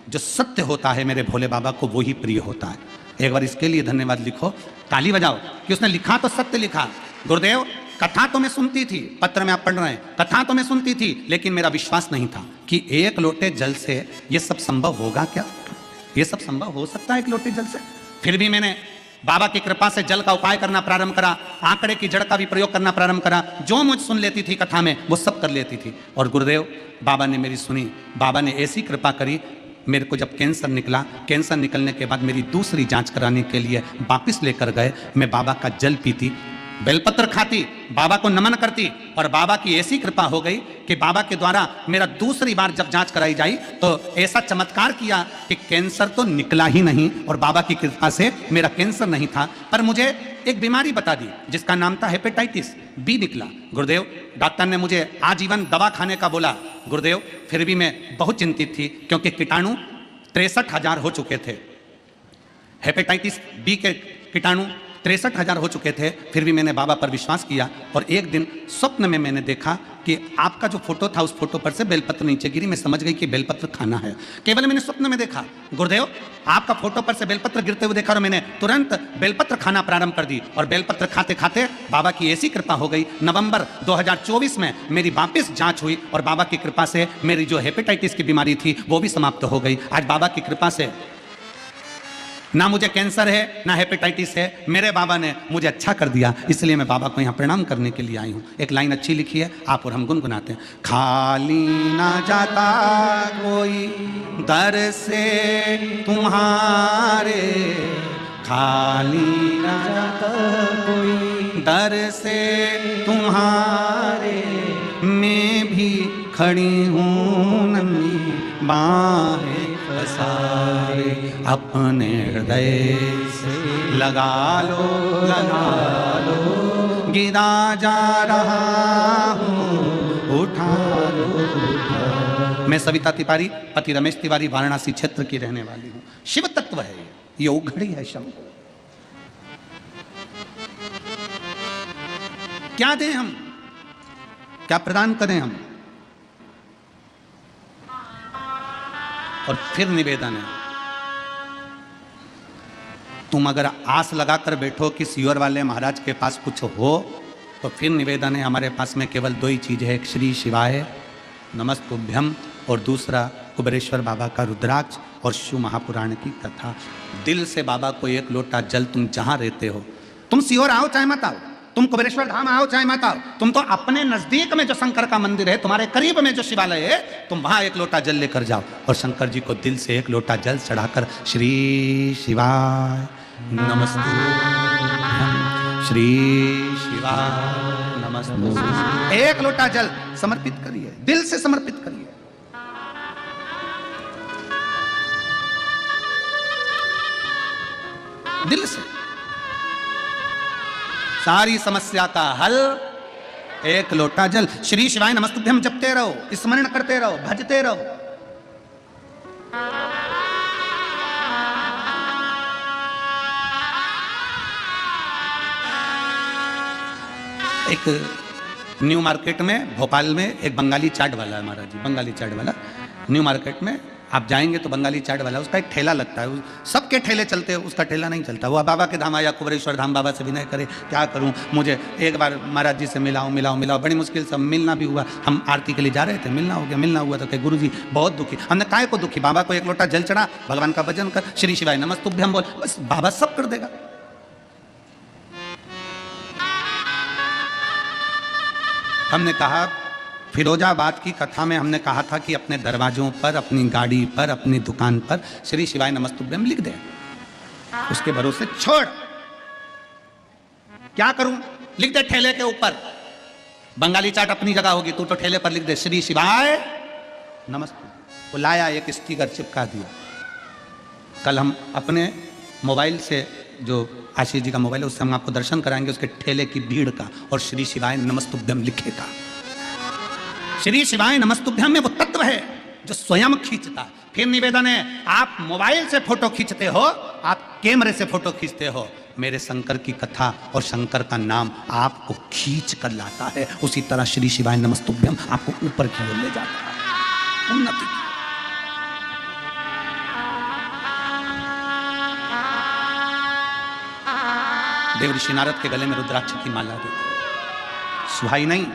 जो सत्य होता है मेरे भोले बाबा को वो ही प्रिय होता है। एक बार इसके लिए धन्यवाद लिखो, ताली बजाओ कि उसने लिखा तो सत्य लिखा। गुरुदेव कथा तो मैं सुनती थी, पत्र में आप पढ़ रहे हैं, कथा तो मैं सुनती थी, लेकिन मेरा विश्वास नहीं था कि 1 लोटे जल से ये सब संभव होगा। क्या ये सब संभव हो सकता है 1 लोटे जल से? फिर भी मैंने बाबा की कृपा से जल का उपाय करना प्रारंभ करा, आंकड़े की जड़ का भी प्रयोग करना प्रारंभ करा। जो मुझ सुन लेती थी कथा में वो सब कर लेती थी। और गुरुदेव बाबा ने मेरी सुनी, बाबा ने ऐसी कृपा करी। मेरे को जब कैंसर निकला, कैंसर निकलने के बाद मेरी दूसरी जांच कराने के लिए वापस लेकर गए। मैं बाबा का जल पीती, बेलपत्र खाती, बाबा को नमन करती, और बाबा की ऐसी कृपा हो गई कि बाबा के द्वारा मेरा दूसरी बार जब जांच कराई जाई तो ऐसा चमत्कार किया कि कैंसर तो निकला ही नहीं, और बाबा की कृपा से मेरा कैंसर नहीं था, पर मुझे एक बीमारी बता दी जिसका नाम था हेपेटाइटिस बी निकला। गुरुदेव डॉक्टर ने मुझे आजीवन दवा खाने का बोला। गुरुदेव फिर भी मैं बहुत चिंतित थी, क्योंकि कीटाणु 63,000 हो चुके थे। हेपेटाइटिस बी के कीटाणु 63,000 हो चुके थे। फिर भी मैंने बाबा पर विश्वास किया, और एक दिन स्वप्न में मैंने देखा कि आपका जो फोटो था उस फोटो पर से बेलपत्र नीचे गिरी। मैं समझ गई कि बेलपत्र खाना है, केवल मैंने स्वप्न में देखा। गुरुदेव आपका फोटो पर से बेलपत्र गिरते हुए देखा, और मैंने तुरंत बेलपत्र खाना प्रारंभ कर दी, और बेलपत्र खाते खाते बाबा की ऐसी कृपा हो गई। नवंबर 2024 में मेरी वापस जांच हुई, और बाबा की कृपा से मेरी जो हेपेटाइटिस की बीमारी थी वो भी समाप्त हो गई। आज बाबा की कृपा से ना मुझे कैंसर है ना हेपेटाइटिस है, मेरे बाबा ने मुझे अच्छा कर दिया। इसलिए मैं बाबा को यहाँ प्रणाम करने के लिए आई हूँ। एक लाइन अच्छी लिखी है, आप और हम गुनगुनाते हैं। खाली ना जाता कोई दर से तुम्हारे, खाली ना जाता कोई दर से तुम्हारे, मैं भी खड़ी हूँ नन्ही बाहें पसारे, अपने हृदय से लगा लो, गिरा जा रहा हूँ, उठा लो। मैं सविता तिवारी, पति रमेश तिवारी, वाराणसी क्षेत्र की रहने वाली हूँ। शिव तत्व है ये उघड़ी है शंभु। क्या दें हम, क्या प्रदान करें हम? और फिर निवेदन है, तुम अगर आस लगाकर बैठो कि सीवर वाले महाराज के पास कुछ हो तो फिर निवेदन है, हमारे पास में केवल दो ही चीज़ है, एक श्री शिवाय नमस्तुभ्यम और दूसरा कुबेरेश्वर बाबा का रुद्राक्ष और शिव महापुराण की कथा। दिल से बाबा को एक लोटा जल, तुम जहाँ रहते हो, तुम सीहोर आओ चाहे मत आओ, तुम कुबेरेश्वर धाम आओ चाहे मत आओ, तुम तो अपने नजदीक में जो शंकर का मंदिर है, तुम्हारे करीब में जो शिवालय है, तुम वहां एक लोटा जल लेकर जाओ और शंकर जी को दिल से एक लोटा जल चढ़ाकर श्री शिवाय नमस्तुभ्यम, श्री शिवाय नमस्तुभ्यम, एक लोटा जल समर्पित करिए, दिल से समर्पित करिए। दिल से सारी समस्या का हल, एक लोटा जल, श्री शिवाय नमस्तुभ्यम जपते रहो, स्मरण करते रहो, भजते रहो। एक न्यू मार्केट में भोपाल में एक बंगाली चाट वाला है महाराज जी, बंगाली चाट वाला न्यू मार्केट में आप जाएंगे तो बंगाली चाट वाला, उसका एक ठेला लगता है, सबके ठेले चलते हैं, उसका ठेला नहीं चलता। वो बाबा के धाम आया, कुबेरेश्वर धाम, बाबा से विनय करे, क्या करूं, मुझे एक बार महाराज जी से मिलाओ, बड़ी मुश्किल से मिलना भी हुआ। हम आरती के लिए जा रहे थे, मिलना हुआ तो कहे गुरुजी बहुत दुखी। हमने काहे को दुखी, बाबा को एक लोटा जल चढ़ा, भगवान का भजन कर, श्री शिवाय नमस्तुभ्यम बोल, बस बाबा सब कर देगा। हमने कहा फिरोजाबाद की कथा में हमने कहा था कि अपने दरवाजों पर, अपनी गाड़ी पर, अपनी दुकान पर श्री शिवाय नमस्तुभ्यम लिख दे, उसके भरोसे छोड़। क्या करूं, लिख दे ठेले के ऊपर, बंगाली चाट अपनी जगह होगी, तू तो ठेले पर लिख दे श्री शिवाय नमस्तुभ्यम। वो लाया, एक स्टिकर चिपका दिया। कल हम अपने मोबाइल से, जो आशीष जी का मोबाइल है, उससे हम आपको दर्शन कराएंगे उसके ठेले की भीड़ का, और श्री शिवाय नमस्तुभ्यम लिखेगा। श्री शिवाय नमस्तुभ्यम में वो तत्व है जो स्वयं खींचता। फिर निवेदन है, आप मोबाइल से फोटो खींचते हो, आप कैमरे से फोटो खींचते हो, मेरे शंकर की कथा और शंकर का नाम आपको खींच कर लाता है। उसी तरह श्री शिवाय नमस्तुभ्यम आपको ऊपर की ओर ले जाता है, उन्नति। देवऋषि नारद के गले में रुद्राक्ष की माला देते, सुहाई नहीं,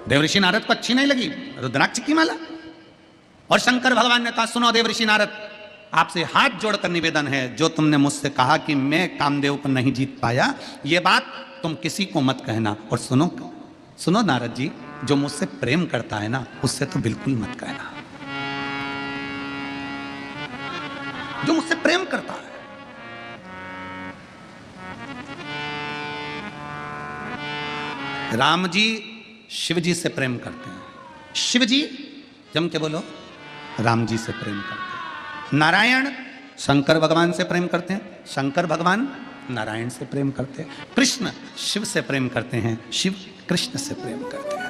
देवऋषि नारद को अच्छी नहीं लगी रुद्राक्ष की माला। और शंकर भगवान ने कहा, सुनो देवऋषि नारद, आपसे हाथ जोड़कर निवेदन है, जो तुमने मुझसे कहा कि मैं कामदेव को नहीं जीत पाया, ये बात तुम किसी को मत कहना। और सुनो नारद जी, जो मुझसे प्रेम करता है ना, उससे तो बिल्कुल मत कहना, जो मुझसे प्रेम करता है। राम जी शिव जी से प्रेम करते हैं, शिव जी जम के बोलो, राम जी से प्रेम करते हैं। नारायण शंकर भगवान से प्रेम करते हैं, शंकर भगवान नारायण से प्रेम करते हैं। कृष्ण शिव से प्रेम करते हैं, शिव कृष्ण से प्रेम करते हैं।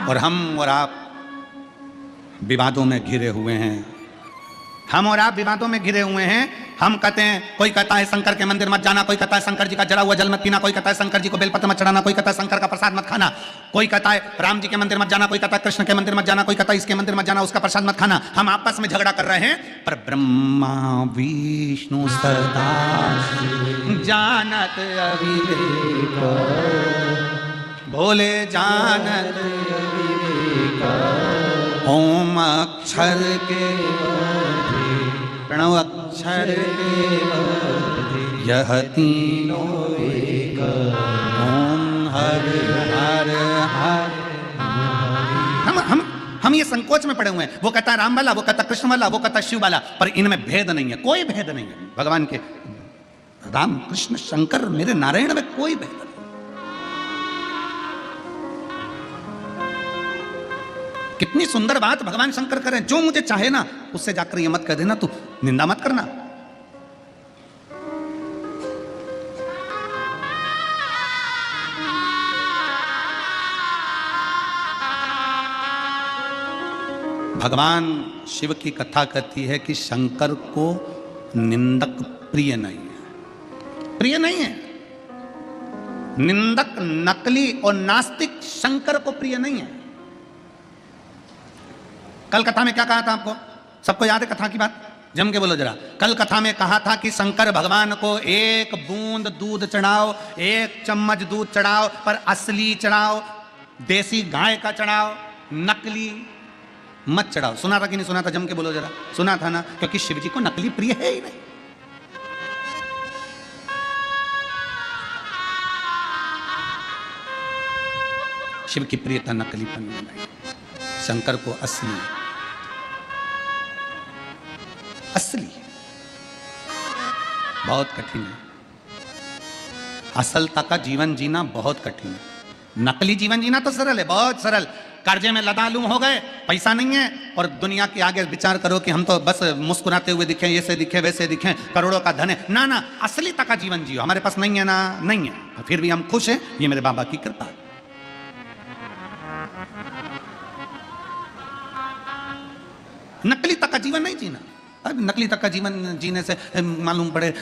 और हम और आप विवादों में घिरे हुए हैं, हम और आप विवादों में घिरे हुए हैं। हम कहते हैं, कोई कहता है शंकर के मंदिर मत जाना, कोई कहता है शंकर जी का जला हुआ जल मत पीना, कोई कहता है शंकर जी को बेलपत्र मत चढ़ाना, कोई कहता है शंकर का प्रसाद मत खाना, कोई कहता है राम जी के मंदिर मत जाना, कोई कहता है कृष्ण के मंदिर मत जाना, कोई कहता है इसके मंदिर मत जाना, उसका प्रसाद मत खाना। हम आपस में झगड़ा कर रहे हैं, पर ब्रह्मा विष्णु सदा जानत अविवेक, भोले जानत ओम अक्षर के प्रणव अक्षर यह तीनों एक, ओम हर हर हर। हम ये संकोच में पड़े हुए हैं, वो कहता है राम वाला, वो कहता कृष्ण वाला, वो कहता शिव वाला, पर इनमें भेद नहीं है, कोई भेद नहीं है। भगवान के राम कृष्ण शंकर मेरे नारायण में कोई भेद नहीं। कितनी सुंदर बात भगवान शंकर करें, जो मुझे चाहे ना उससे जाकर ये मत कह देना, तू निंदा मत करना। भगवान शिव की कथा कहती है कि शंकर को निंदक प्रिय नहीं है, प्रिय नहीं है। निंदक, नकली और नास्तिक शंकर को प्रिय नहीं है। कल कथा में क्या कहा था आपको, सबको याद है कथा की बात? जम के बोलो जरा। कल कथा में कहा था कि शंकर भगवान को एक बूंद दूध चढ़ाओ, एक चम्मच दूध चढ़ाओ, पर असली चढ़ाओ, देसी गाय का चढ़ाओ, नकली मत चढ़ाओ। सुना था कि नहीं सुना था? जम के बोलो जरा। सुना था ना, क्योंकि शिव जी को नकली प्रिय है ही नहीं। शिव की प्रियता नकलीपन में नहीं, शंकर को असली असली बहुत कठिन है। असलता का जीवन जीना बहुत कठिन है। नकली जीवन जीना तो सरल है, बहुत सरल। कर्जे में लदालू हो गए, पैसा नहीं है, और दुनिया के आगे विचार करो कि हम तो बस मुस्कुराते हुए दिखें, ऐसे दिखे वैसे दिखें, करोड़ों का धन है। ना ना, असलीता का जीवन जियो। हमारे पास नहीं है ना, नहीं है, फिर भी हम खुश हैं, ये मेरे बाबा की कृपा है। नकली तक का जीवन नहीं जीना। अब नकली तक का जीवन जीने से मालूम पड़े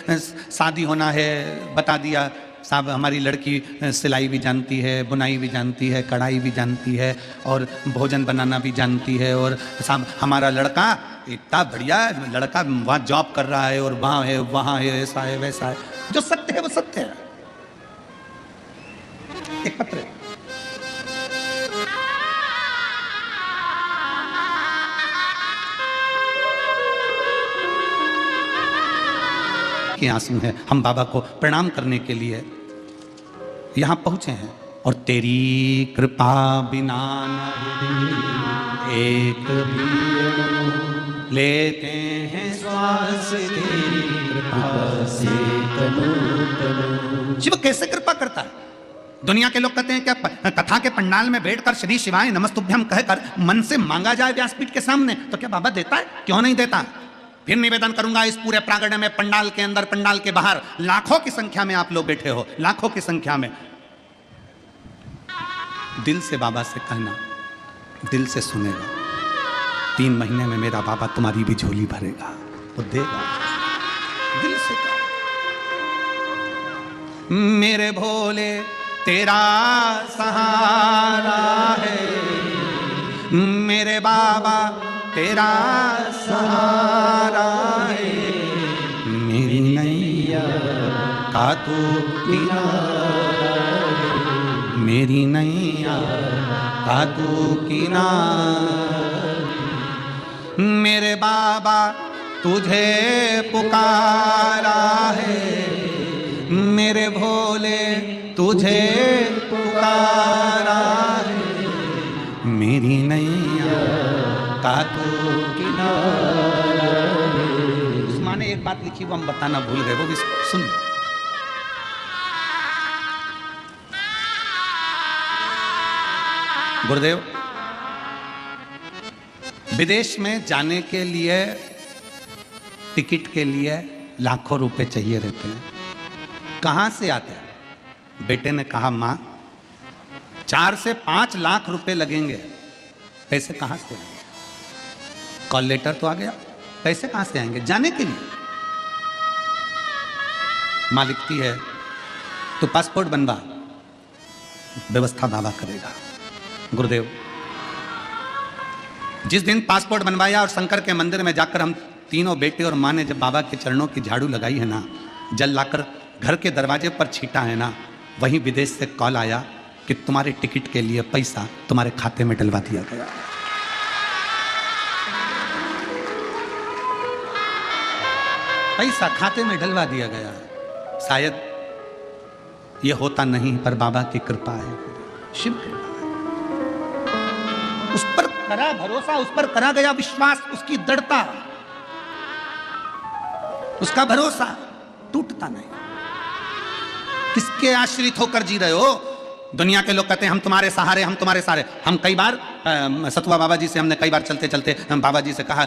शादी होना है, बता दिया साहब हमारी लड़की सिलाई भी जानती है, बुनाई भी जानती है, कढ़ाई भी जानती है, और भोजन बनाना भी जानती है, और साहब हमारा लड़का इतना बढ़िया लड़का वहाँ जॉब कर रहा है, और वहाँ है, ऐसा है वैसा है। जो सत्य है वो सत्य है। एक पत्र के आंसू है। हम बाबा को प्रणाम करने के लिए यहाँ पहुँचे हैं, और तेरी कृपा बिना एक भी लेते हैं श्वास, तेरी कृपा से तनु तनु। शिव कैसे कृपा करता है? दुनिया के लोग कहते हैं क्या कथा के पंडाल में बैठकर श्री शिवाय नमस्तुभ्यम कहकर मन से मांगा जाए व्यासपीठ के सामने, तो क्या बाबा देता है? क्यों नहीं देता? फिर निवेदन करूंगा, इस पूरे प्रांगण में, पंडाल के अंदर, पंडाल के बाहर लाखों की संख्या में आप लोग बैठे हो, लाखों की संख्या में, दिल से बाबा से कहना, दिल से सुनेगा। 3 महीने में मेरा बाबा तुम्हारी भी झोली भरेगा, वो देगा। दिल से कहा, मेरे भोले तेरा सहारा है, मेरे बाबा तेरा सहारा है, मेरी नैया का तू किनारा, मेरी नैया का तू किनारा। मेरे बाबा तुझे पुकारा है, मेरे भोले तुझे पुकारा है, मेरी नैया का तू किनारा। उस माँ ने एक बात लिखी, वो हम बताना भूल गए, वो भी सुन। गुरुदेव, विदेश में जाने के लिए टिकट के लिए लाखों रुपए चाहिए रहते हैं। कहाँ से आते हैं? बेटे ने कहा, माँ 4 से 5 लाख रुपए लगेंगे। पैसे कहाँ से आएंगे? कॉल लेटर तो आ गया, पैसे कहाँ से आएंगे जाने के लिए? माँ लिखती है, तो पासपोर्ट बनवा, व्यवस्था बाबा करेगा। गुरुदेव, जिस दिन पासपोर्ट बनवाया और शंकर के मंदिर में जाकर हम तीनों बेटे और माँ ने जब बाबा के चरणों की झाड़ू लगाई है ना, जल लाकर घर के दरवाजे पर छीटा है ना, वहीं विदेश से कॉल आया कि तुम्हारे टिकट के लिए पैसा तुम्हारे खाते में डलवा दिया गया। पैसा खाते में डलवा दिया गया। शायद ये होता नहीं, पर बाबा की कृपा है, शिव कृपा है। उस पर करा भरोसा, उस पर करा गया विश्वास, उसकी दृढ़ता, उसका भरोसा टूटता नहीं। किसके आश्रित होकर जी रहे हो? दुनिया के लोग कहते हैं हम तुम्हारे सहारे, हम तुम्हारे सहारे। हम कई बार सतुआ बाबा जी से हमने कई बार चलते चलते बाबा जी से कहा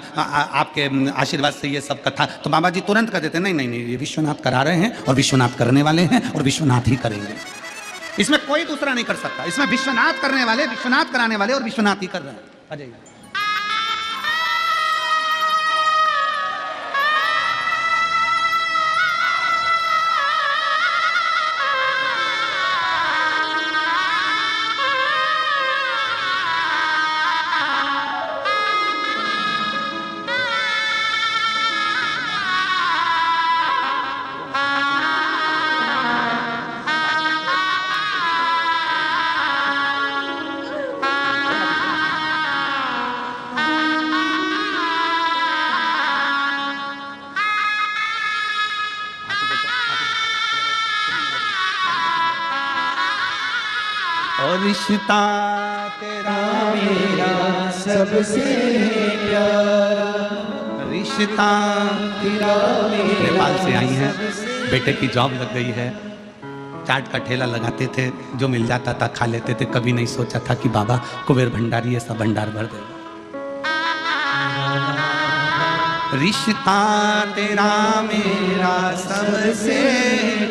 आपके आशीर्वाद से ये सब कथा, तो बाबा जी तुरंत कह देते नहीं नहीं नहीं, ये विश्वनाथ करा रहे हैं और विश्वनाथ करने वाले हैं और विश्वनाथ ही करेंगे। इसमें कोई दूसरा नहीं कर सकता। इसमें विश्वनाथ करने वाले, विश्वनाथ कराने वाले और विश्वनाथ ही कर रहे हैं। आ जाइए। और रिश्ता तेरा मेरा सबसे प्यारा, रिश्ता तेरा मेरा नेपाल से आई हैं, सबसे बेटे की जॉब लग गई है, चाट का ठेला लगाते थे, जो मिल जाता था खा लेते थे। कभी नहीं सोचा था कि बाबा कुबेर भंडारी ऐसा भंडार भर देगा। रिश्ता तेरा मेरा सबसे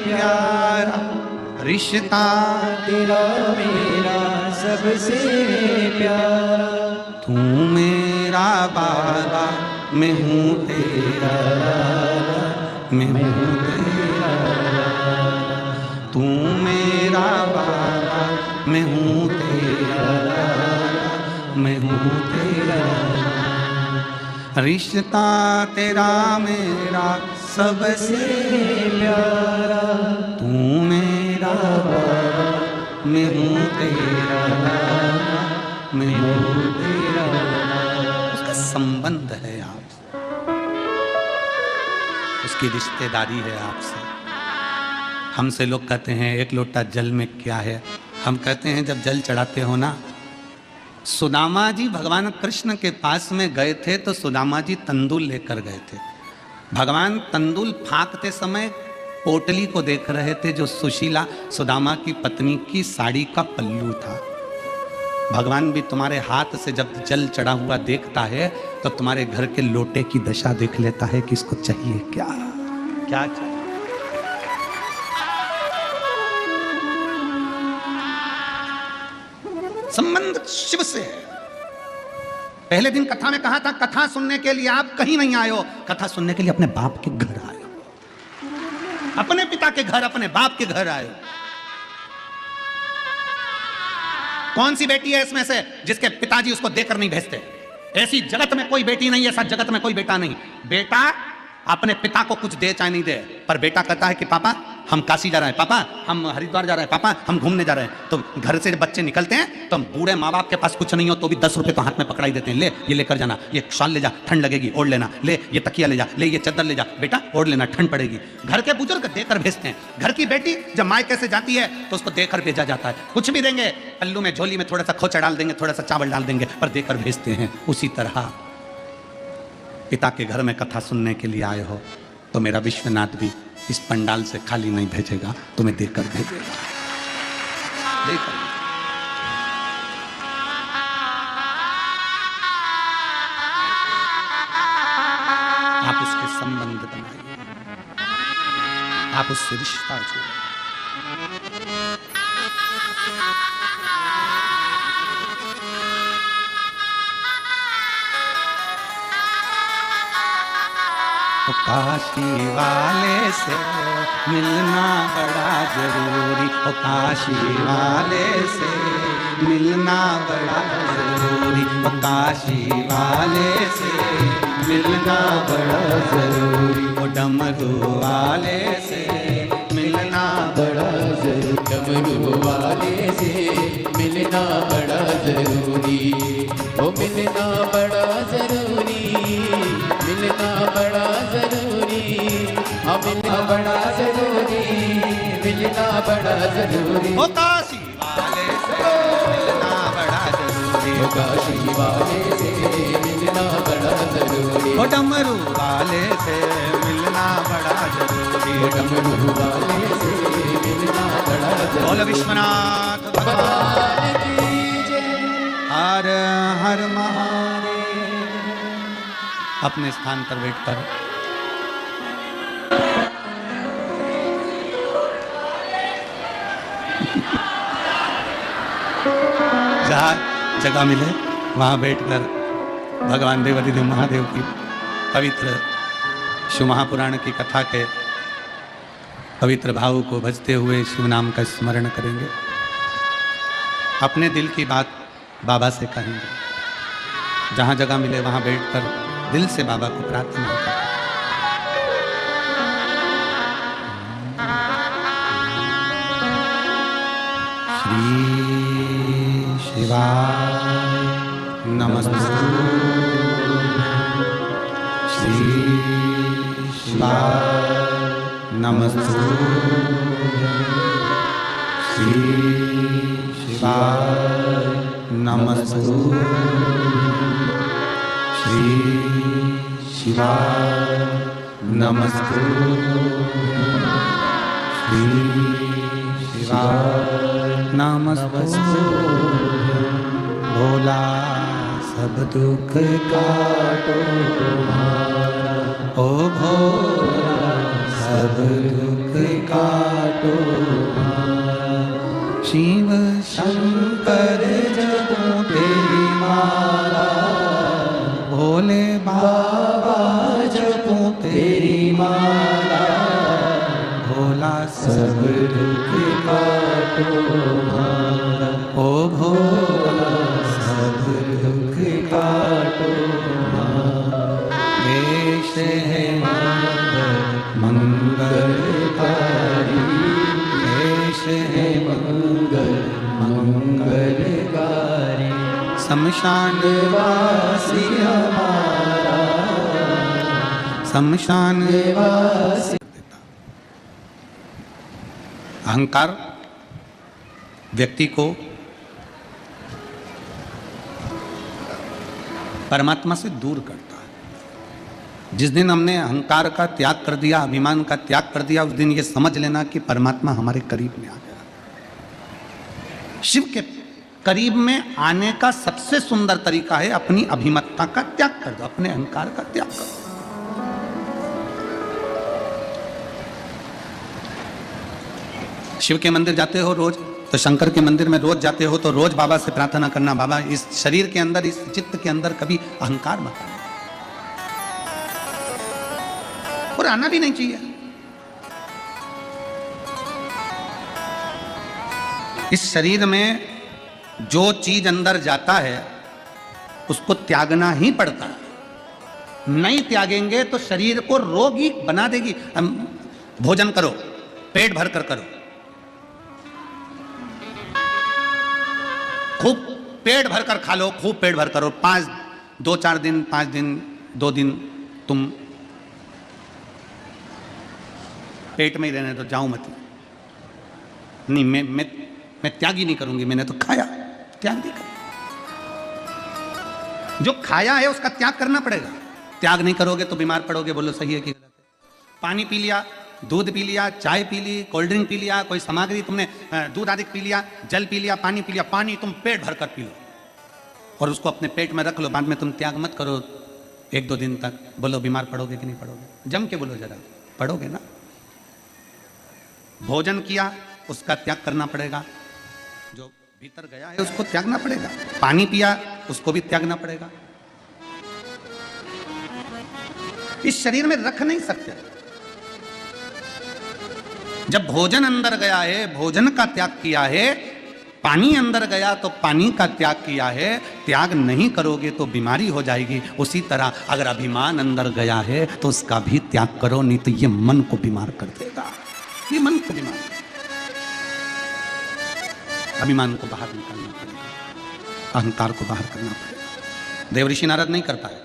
प्यारा, रिश्ता तेरा मेरा सबसे प्यारा, तू मेरा बाबा मैं हूँ तेरा, मैं हूँ तेरा, तू मेरा बाबा मैं हूँ तेरा, मैं हूँ तेरा। रिश्ता तेरा मेरा सबसे प्यारा, तू मेरा बाबा मैं हूँ तेरा, मैं हूँ तेरा। उसका संबंध है आपसे, उसकी रिश्तेदारी है आपसे। हमसे लोग कहते हैं एक लोटा जल में क्या है, हम कहते हैं जब जल चढ़ाते हो ना। सुदामा जी भगवान कृष्ण के पास में गए थे तो सुदामा जी तंदूल लेकर गए थे। भगवान तंदूल फाँकते समय पोटली को देख रहे थे जो सुशीला सुदामा की पत्नी की साड़ी का पल्लू था। भगवान भी तुम्हारे हाथ से जब जल चढ़ा हुआ देखता है तो तुम्हारे घर के लोटे की दशा देख लेता है कि इसको चाहिए क्या क्या चाहिए। संबंध शिव से है। पहले दिन कथा में कहा था कथा सुनने के लिए आप कहीं नहीं आए हो, कथा सुनने के लिए अपने बाप के घर आए हो, अपने पिता के घर, अपने बाप के घर आए हो। कौन सी बेटी है इसमें से जिसके पिताजी उसको देकर नहीं भेजते? ऐसी जगत में कोई बेटी नहीं, ऐसा जगत में कोई बेटा नहीं। बेटा अपने पिता को कुछ दे चाहे नहीं दे, पर बेटा कहता है कि पापा हम काशी जा रहे हैं, पापा हम हरिद्वार जा रहे हैं, पापा हम घूमने जा रहे हैं। तो घर से जब बच्चे निकलते हैं तो बूढ़े माँ बाप के पास कुछ नहीं हो तो भी 10 रुपए तो हाथ में पकड़ाई देते हैं, ले ये लेकर जाना, ये शॉल ले जा ठंड लगेगी ओढ़ लेना, ले ये तकिया ले जा, ले ये चादर ले जा बेटा ओढ़ लेना ठंड पड़ेगी। घर के बुजुर्ग देकर भेजते हैं। घर की बेटी जब मायके से जाती है तो उसको देकर भेजा जाता है। कुछ भी देंगे, पल्लू में झोली में थोड़ा सा खोचा डाल देंगे, थोड़ा सा चावल डाल देंगे, पर देकर भेजते हैं। उसी तरह पिता के घर में कथा सुनने के लिए आए हो तो मेरा विश्वनाथ भी इस पंडाल से खाली नहीं भेजेगा, तुम्हें देकर भेजेगा। देकर आप उसके संबंध बनाइए, आप उससे रिश्ता जोड़िए। काशी वाले से मिलना बड़ा जरूरी, ओ काशी वाले से मिलना बड़ा जरूरी, ओ काशी वाले से मिलना बड़ा जरूरी, ओ डमरू वाले से मिलना बड़ा जरूरी, डमरू वाले से मिलना बड़ा जरूरी, ओ मिलना बड़ा जरूरी, मिलना बड़ा जरूरी, हाँ मिलना बड़ा जरूरी, मिलना बड़ा जरूरी, ओ काशी वाले से मिलना बड़ा जरूरी, ओ काशी वाले से मिलना बड़ा जरूरी, ओ डमरू वाले से मिलना बड़ा जरूरी, ओ डमरू वाले से मिलना बड़ा जरूरी। बोल विश्वनाथ भगवान की जय। हर हर महादेव। अपने स्थान पर बैठकर जहाँ जगह मिले वहाँ बैठकर भगवान देवाधिदेव महादेव की पवित्र शिव महापुराण की कथा के पवित्र भाव को भजते हुए शिव नाम का स्मरण करेंगे। अपने दिल की बात बाबा से कहेंगे। जहाँ जगह मिले वहाँ बैठकर दिल से बाबा को प्रार्थना करें। श्री शिवाय नमस्तुते, श्री शिवाय नमस्तुते, श्री शिवाय नमस्तुभ्यं। श्री शिवाय नमस्तुभ्यं। श्री शिवाय नमस्तुभ्यं। भोला सब दुख काटो ओ भोला सब दुख काटो। शिव शंकर जपो तेरी माला, भोले बाबा जपो तेरी माला। भोला सब दुख काटो ओ भोला सब दुख काटो। देश है मंगलकारी, देश है मंगलकारी। शमशान वासी हमारा, शमशान वासी। अहंकार व्यक्ति को परमात्मा से दूर करता है। जिस दिन हमने अहंकार का त्याग कर दिया, अभिमान का त्याग कर दिया, उस दिन ये समझ लेना कि परमात्मा हमारे करीब में आ गया। शिव के करीब में आने का सबसे सुंदर तरीका है अपनी अभिमतता का त्याग कर दो, अपने अहंकार का त्याग कर दो। शिव के मंदिर जाते हो रोज, तो शंकर के मंदिर में रोज जाते हो तो रोज बाबा से प्रार्थना करना, बाबा इस शरीर के अंदर, इस चित्त के अंदर कभी अहंकार मत आना, और आना भी नहीं चाहिए। इस शरीर में जो चीज अंदर जाता है उसको त्यागना ही पड़ता है। नहीं त्यागेंगे तो शरीर को रोगी बना देगी। भोजन करो, पेट भर कर करो, खूब पेट भर कर खा लो, खूब पेट भर करो। 2-4 दिन, 5 दिन, 2 दिन तुम पेट में ही रहने दो, जाओ मत। नहीं, मैं त्याग ही नहीं करूंगी, मैंने तो खाया, त्याग नहीं कर। जो खाया है उसका त्याग करना पड़ेगा। त्याग नहीं करोगे तो बीमार पड़ोगे। बोलो सही है कि गलत है? पानी पी लिया, दूध पी लिया, चाय पी ली, कोल्ड ड्रिंक पी लिया, कोई सामग्री तुमने दूध आदि पी लिया, जल पी लिया, पानी पी लिया, पानी तुम पेट भर कर पी लो और उसको अपने पेट में रख लो। बाद में तुम त्याग मत करो 1-2 दिन तक। बोलो बीमार पड़ोगे कि नहीं पड़ोगे? जम के बोलो जरा, पड़ोगे ना। भोजन किया उसका त्याग करना पड़ेगा, जो भीतर गया है उसको त्यागना पड़ेगा। पानी पिया उसको भी त्यागना पड़ेगा। इस शरीर में रख नहीं सकते। जब भोजन अंदर गया है, भोजन का त्याग किया है, पानी अंदर गया तो पानी का त्याग किया है। त्याग नहीं करोगे तो बीमारी हो जाएगी। उसी तरह अगर अभिमान अंदर गया है तो उसका भी त्याग करो, नहीं तो ये मन को बीमार कर देगा। ये मन को बीमार, अभिमान को बाहर निकालना पड़ेगा, अहंकार को बाहर करना पड़ेगा। देवऋषि नारद नहीं कर पाए।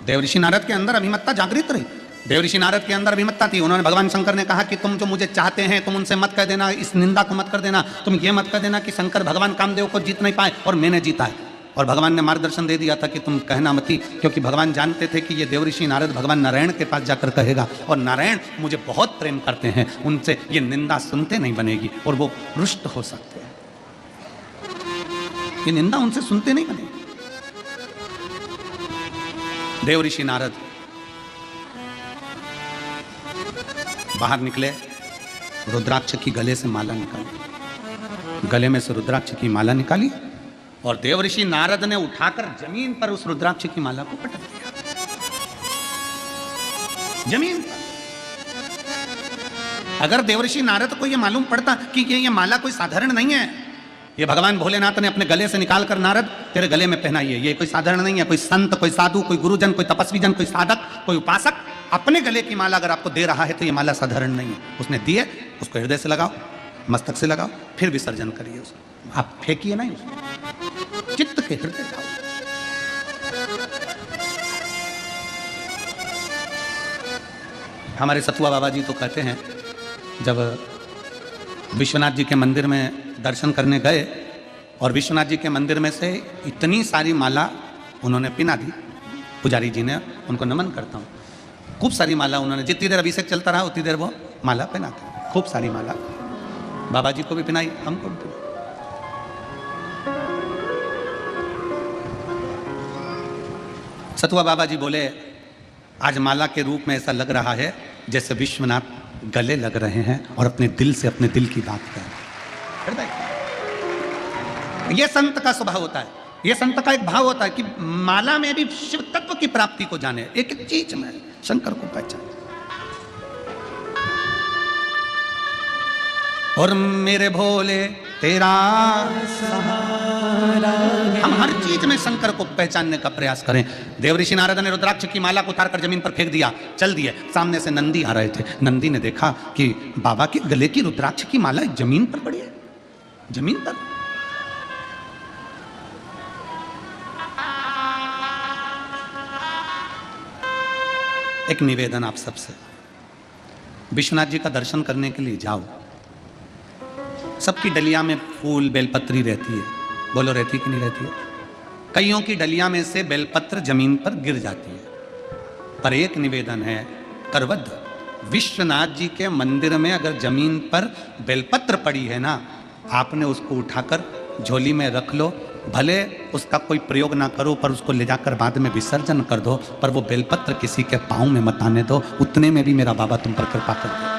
देवऋषि नारद के अंदर अभिमत्ता जागृत रही। देवऋषि नारद के अंदर अभिमत्ता थी। उन्होंने, भगवान शंकर ने कहा कि तुम जो मुझे चाहते हैं तुम उनसे मत कह देना, इस निंदा को मत कर देना, तुम ये मत कह देना कि शंकर भगवान कामदेव को जीत नहीं पाए और मैंने जीता है। और भगवान ने मार्गदर्शन दे दिया था कि तुम कहना मती, क्योंकि भगवान जानते थे कि ये देवऋषि नारद भगवान नारायण के पास जाकर कहेगा और नारायण मुझे बहुत प्रेम करते हैं, उनसे ये निंदा सुनते नहीं बनेगी और वो रुष्ट हो सकते हैं। ये निंदा उनसे सुनते नहीं बनेगी। देवऋषि नारद बाहर निकले, रुद्राक्ष की गले से माला निकाली, गले में से रुद्राक्ष की माला निकाली और देवऋषि नारद ने उठाकर जमीन पर उस रुद्राक्ष की माला को पटक दिया। जमीन पर। अगर देवऋषि नारद को यह मालूम पड़ता कि ये माला कोई साधारण नहीं है, ये भगवान भोलेनाथ ने अपने गले से निकालकर नारद तेरे गले में पहनाई है, ये कोई साधारण नहीं है, कोई संत, कोई साधु, कोई गुरुजन, कोई तपस्वी जन, कोई साधक, कोई उपासक अपने गले की माला अगर आपको दे रहा है तो ये माला साधारण नहीं है। उसने दिए, उसको हृदय से लगाओ, मस्तक से लगाओ, फिर विसर्जन करिए उसको। आप फेंकिए नहीं उसको, चित्त के हृदय लाओ। हमारे सतुआ बाबा जी तो कहते हैं, जब विश्वनाथ जी के मंदिर में दर्शन करने गए और विश्वनाथ जी के मंदिर में से इतनी सारी माला उन्होंने पिना दी। पुजारी जी ने, उनको नमन करता हूँ। खूब सारी माला उन्होंने, जितनी देर अभिषेक चलता रहा उतनी देर वो माला पहनाते, खूब सारी माला। बाबा जी को भी पहनाई, हमको भी पहनाई। सतुआ बाबा जी बोले, आज माला के रूप में ऐसा लग रहा है जैसे विश्वनाथ गले लग रहे हैं और अपने दिल से अपने दिल की बात कर रहे हैं। यह संत का स्वभाव होता है, यह संत का एक भाव होता है कि माला में भी शिव तत्व की प्राप्ति को जाने, एक एक चीज में शंकर को पहचाने। और मेरे भोले तेरा सहारा, हम हर चीज में शंकर को पहचानने का प्रयास करें। देवऋषि नारद ने रुद्राक्ष की माला को उतारकर जमीन पर फेंक दिया, चल दिए। सामने से नंदी आ रहे थे। नंदी ने देखा कि बाबा के गले की रुद्राक्ष की माला जमीन पर पड़ी है, जमीन पर। एक निवेदन आप सबसे, विश्वनाथ जी का दर्शन करने के लिए जाओ। सबकी डलिया में फूल बेलपत्री रहती है, बोलो रहती कि नहीं रहती है? कईयों की डलिया में से बेलपत्र जमीन पर गिर जाती है। पर एक निवेदन है, करवद्ध विश्वनाथ जी के मंदिर में अगर जमीन पर बेलपत्र पड़ी है ना, आपने उसको उठाकर झोली में रख लो। भले उसका कोई प्रयोग ना करो, पर उसको ले जाकर बाद में विसर्जन कर दो, पर वो बेलपत्र किसी के पाँव में मत आने दो। उतने में भी मेरा बाबा तुम पर कृपा कर देगा,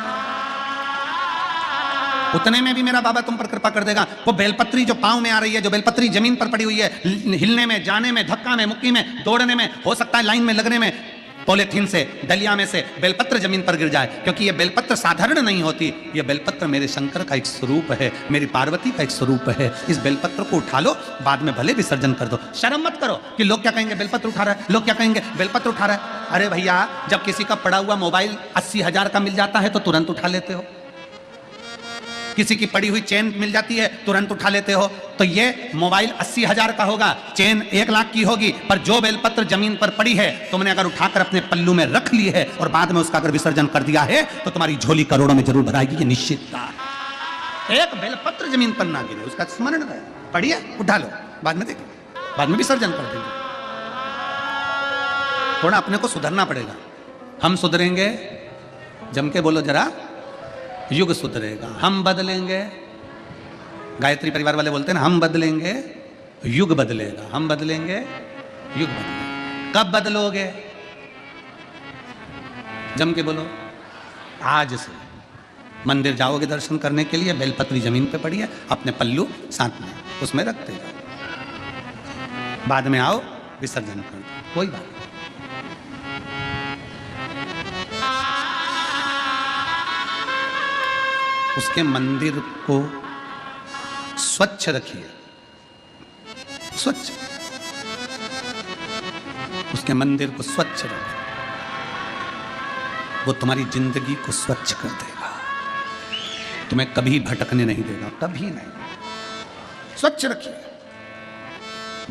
उतने में भी मेरा बाबा तुम पर कृपा कर देगा। वो बेलपत्री जो पाँव में आ रही है, जो बेलपत्री जमीन पर पड़ी हुई है, हिलने में, जाने में, धक्का में, मुक्की में, दौड़ने में, हो सकता है लाइन में लगने में, पॉलीथीन से, डलिया में से बेलपत्र जमीन पर गिर जाए, क्योंकि ये बेलपत्र साधारण नहीं होती। ये बेलपत्र मेरे शंकर का एक स्वरूप है, मेरी पार्वती का एक स्वरूप है। इस बेलपत्र को उठा लो, बाद में भले विसर्जन कर दो। शर्म मत करो कि लोग क्या कहेंगे, बेलपत्र उठा रहा है, लोग क्या कहेंगे, बेलपत्र उठा रहा है। अरे भैया, जब किसी का पड़ा हुआ मोबाइल 80,000 का मिल जाता है तो तुरंत उठा लेते हो। किसी की पड़ी हुई चेन मिल जाती है, तुरंत उठा लेते हो। तो ये मोबाइल 80,000 का होगा, चेन 1 लाख की होगी, पर जो बेलपत्र जमीन पर पड़ी है, तुमने अगर उठाकर अपने पल्लू में रख ली है और बाद में उसका अगर विसर्जन कर दिया है, तो तुम्हारी झोली करोड़ों में जरूर भराएगी, ये निश्चित। एक बेलपत्र जमीन पर ना गिरे, उसका स्मरण रहे। पड़ी है, उठा लो, बाद में देखो, बाद में विसर्जन कर देंगे। थोड़ा अपने को सुधरना पड़ेगा। हम सुधरेंगे, जम के बोलो जरा, युग सुधरेगा। हम बदलेंगे, गायत्री परिवार वाले बोलते हैं ना, हम बदलेंगे युग बदलेगा। हम बदलेंगे युग बदलेगा। कब बदलोगे? जम के बोलो, आज से। मंदिर जाओगे दर्शन करने के लिए, बेलपत्री जमीन पे पड़ी है, अपने पल्लू साथ में उसमें रखते जाओ, बाद में आओ विसर्जन कर दो, कोई बात। उसके मंदिर को स्वच्छ रखिए, स्वच्छ, उसके मंदिर को स्वच्छ रखिए। वो तुम्हारी जिंदगी को स्वच्छ कर देगा, तुम्हें कभी भटकने नहीं देगा, कभी नहीं। स्वच्छ रखिए।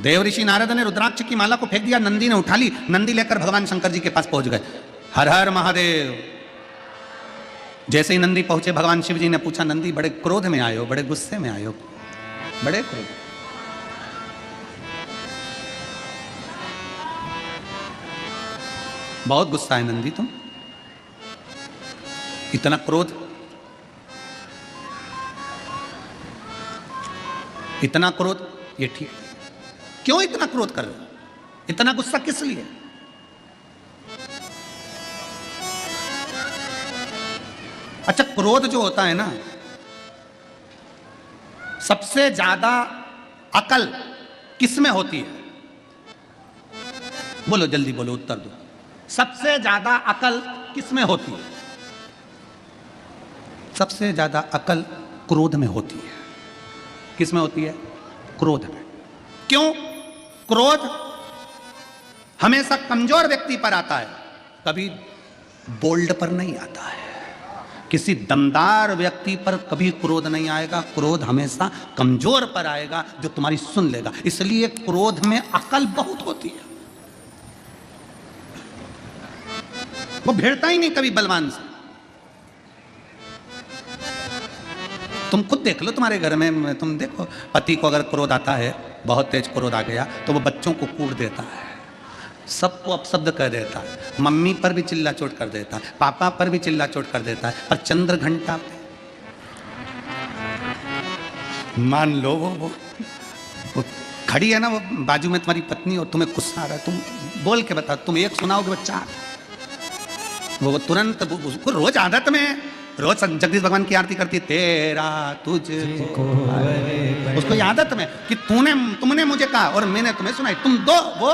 देवऋषि नारद ने रुद्राक्ष की माला को फेंक दिया, नंदी ने उठा ली। नंदी लेकर भगवान शंकर जी के पास पहुंच गए। हर हर महादेव। जैसे ही नंदी पहुंचे, भगवान शिव जी ने पूछा, नंदी बड़े क्रोध में आए हो, बड़े गुस्से में आए हो, बड़े क्रोध। बहुत गुस्सा है नंदी तुम, इतना क्रोध, इतना क्रोध, ये ठीक। क्यों इतना क्रोध कर रहे हो? इतना गुस्सा किस लिए? अच्छा, क्रोध जो होता है ना, सबसे ज्यादा अकल किसमें होती है? बोलो जल्दी बोलो, उत्तर दो। सबसे ज्यादा अकल किसमें होती है? सबसे ज्यादा अकल क्रोध में होती है। किसमें होती है? क्रोध में। क्यों? क्रोध हमेशा कमजोर व्यक्ति पर आता है, कभी बोल्ड पर नहीं आता है। किसी दमदार व्यक्ति पर कभी क्रोध नहीं आएगा। क्रोध हमेशा कमजोर पर आएगा, जो तुम्हारी सुन लेगा। इसलिए क्रोध में अकल बहुत होती है, वो भिड़ता ही नहीं कभी बलवान से। तुम खुद देख लो तुम्हारे घर में, तुम देखो पति को अगर क्रोध आता है, बहुत तेज क्रोध आ गया, तो वो बच्चों को कूट देता है, सबको अपशब्द कर देता है, मम्मी पर भी चिल्ला चोट कर देता है, पापा पर भी चिल्ला चोट कर देता है, पर चंद्र घंटा पे मान लो वो खड़ी है ना, वो बाजू में तुम्हारी पत्नी, और तुम्हें गुस्सा आ रहा है, तुम बोल के बता, तुम एक सुनाओगे बच्चा, वो तुरंत, उसको रोज आदत में, रोज जगदीश भगवान की आरती करती, तेरा तुझको, उसको आदत में कि तुमने मुझे कहा और मैंने तुम्हें सुनाई, तुम दो, वो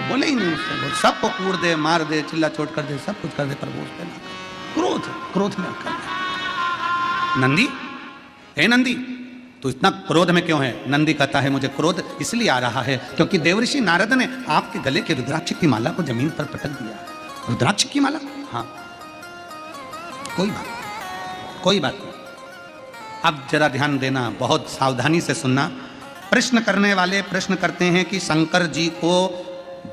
बोले ही नहीं उससे, वो सबको कूट दे, मार दे, चिल्ला चोट कर दे, सब कुछ कर दे, पर वो उस पर ना, क्रोध में कर दे। नंदी, हे नंदी, तो इतना क्रोध में क्यों है? नंदी कहता है मुझे क्रोध इसलिए आ रहा है क्योंकि देवऋषि नारद ने आपके गले के रुद्राक्ष की माला को जमीन पर पटक दिया। रुद्राक्ष की माला? हाँ, कोई बात नहीं। अब जरा ध्यान देना, बहुत सावधानी से सुनना। प्रश्न करने वाले प्रश्न करते हैं कि शंकर जी को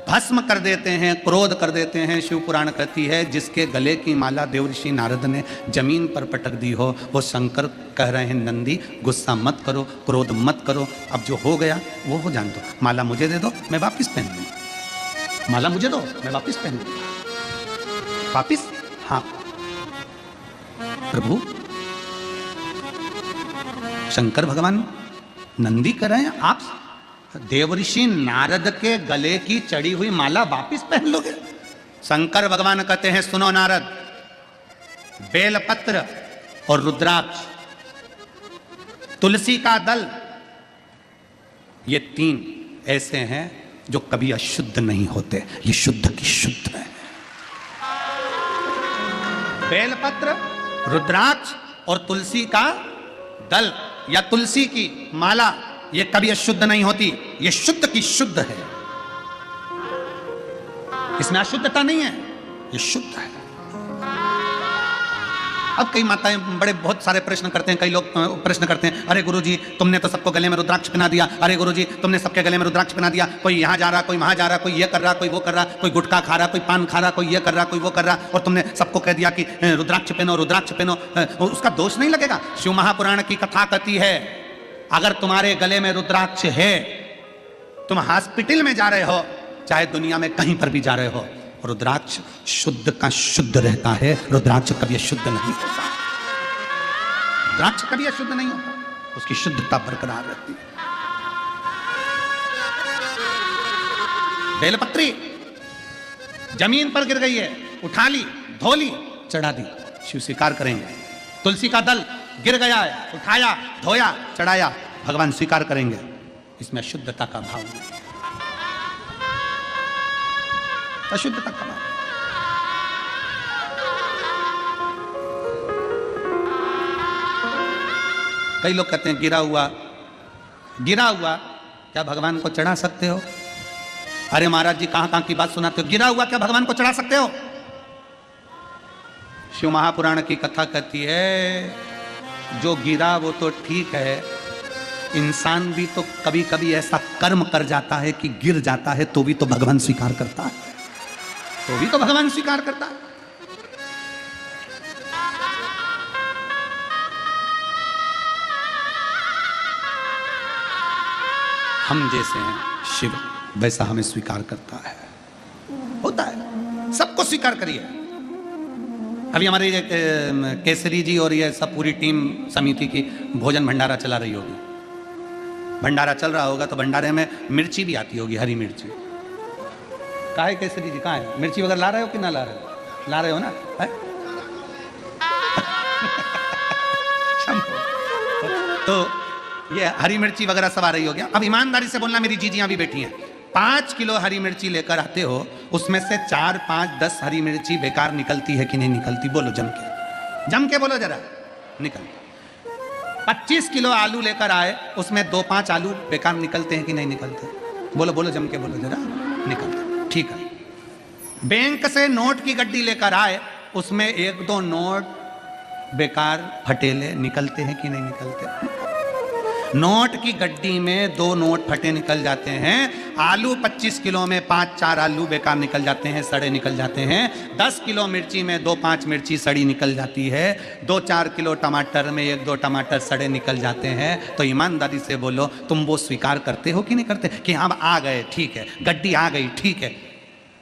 भस्म कर देते हैं, क्रोध कर देते हैं। शिव पुराण कहती है जिसके गले की माला देवऋषि नारद ने जमीन पर पटक दी हो, वो शंकर कह रहे हैं नंदी गुस्सा मत करो, क्रोध मत करो, अब जो हो गया वो हो जान दो, माला मुझे दे दो, मैं वापिस पहन लूँगा, माला मुझे दो, मैं वापिस पहन लूँगा। वापिस? हाँ प्रभु। शंकर भगवान नंदी कह रहे हैं आप देवऋषि नारद के गले की चढ़ी हुई माला वापिस पहन लोगे? शंकर भगवान कहते हैं सुनो नारद, बेलपत्र और रुद्राक्ष, तुलसी का दल, ये तीन ऐसे हैं जो कभी अशुद्ध नहीं होते, ये शुद्ध की शुद्ध है। बेलपत्र, रुद्राक्ष और तुलसी का दल या तुलसी की माला, ये कभी अशुद्ध नहीं होती, ये शुद्ध की शुद्ध है, इसमें अशुद्धता नहीं है, ये शुद्ध है। अब कई माताएं बड़े बहुत सारे प्रश्न करते हैं, कई लोग प्रश्न करते हैं, अरे गुरुजी तुमने तो सबको गले में रुद्राक्ष पहना दिया, अरे गुरुजी तुमने सबके गले में रुद्राक्ष पहना दिया, कोई यहाँ जा रहा, कोई वहाँ जा रहा, कोई ये कर रहा, कोई वो कर रहा, कोई गुटखा खा रहा, कोई पान खा रहा, कोई ये कर रहा, कोई वो कर रहा, और तुमने सबको कह दिया कि रुद्राक्ष पहनो, रुद्राक्ष पहनो, उसका दोष नहीं लगेगा? शिव महापुराण की कथा कहती है अगर तुम्हारे गले में रुद्राक्ष है, तुम हॉस्पिटल में जा रहे हो, चाहे दुनिया में कहीं पर भी जा रहे हो, रुद्राक्ष शुद्ध का शुद्ध रहता है, रुद्राक्ष कभी अशुद्ध नहीं होता, रुद्राक्ष कभी अशुद्ध नहीं होता, उसकी शुद्धता बरकरार रहती है। बेलपत्री जमीन पर गिर गई है, उठा ली, धो ली, चढ़ा दी, शिव स्वीकार करेंगे। तुलसी का दल गिर गया है, उठाया, धोया, चढ़ाया, भगवान स्वीकार करेंगे, इसमें अशुद्धता का भाव नहीं, अशुद्धता का भाव। कई लोग कहते हैं गिरा हुआ क्या भगवान को चढ़ा सकते हो? अरे महाराज जी कहां की बात सुनाते हो, गिरा हुआ क्या भगवान को चढ़ा सकते हो? शिव महापुराण की कथा कहती है जो गिरा वो तो ठीक है, इंसान भी तो कभी कभी ऐसा कर्म कर जाता है कि गिर जाता है, तो भी तो भगवान स्वीकार करता है, तो भी तो भगवान स्वीकार करता है। हम जैसे हैं शिव वैसा हमें स्वीकार करता है, होता है, सबको स्वीकार करिए। अभी हमारे केसरी जी और ये सब पूरी टीम समिति की भोजन भंडारा चला रही होगी, भंडारा चल रहा होगा तो भंडारे में मिर्ची भी आती होगी, हरी मिर्ची। कहाँ है केसरी जी, कहाँ है? मिर्ची वगैरह ला रहे हो कि ना ला रहे हो? ला रहे हो ना? तो ये हरी मिर्ची वगैरह सब आ रही होगी। अब ईमानदारी से बोलना, मेरी जीजियां भी बैठी हैं, 5 किलो हरी मिर्ची लेकर आते हो, उसमें से 4, 5, 10 हरी मिर्ची बेकार निकलती है कि नहीं निकलती? बोलो जम के बोलो जरा, निकल। 25 किलो आलू लेकर आए, उसमें 2-5 आलू बेकार निकलते हैं कि नहीं निकलते? बोलो जम के बोलो जरा, निकलते, ठीक है। बैंक से नोट की गड्डी लेकर आए, उसमें 1-2 नोट बेकार फटेले निकलते हैं कि नहीं निकलते? नोट की गड्डी में 2 नोट फटे निकल जाते हैं। आलू 25 किलो में 5-4 आलू बेकार निकल जाते हैं, सड़े निकल जाते हैं। 10 किलो मिर्ची में 2-5 मिर्ची सड़ी निकल जाती है। 2-4 किलो टमाटर में 1-2 टमाटर सड़े निकल जाते हैं। तो ईमानदारी से बोलो, तुम वो स्वीकार करते हो कि नहीं करते कि हम आ गए, ठीक है, गड्डी आ गई, ठीक है,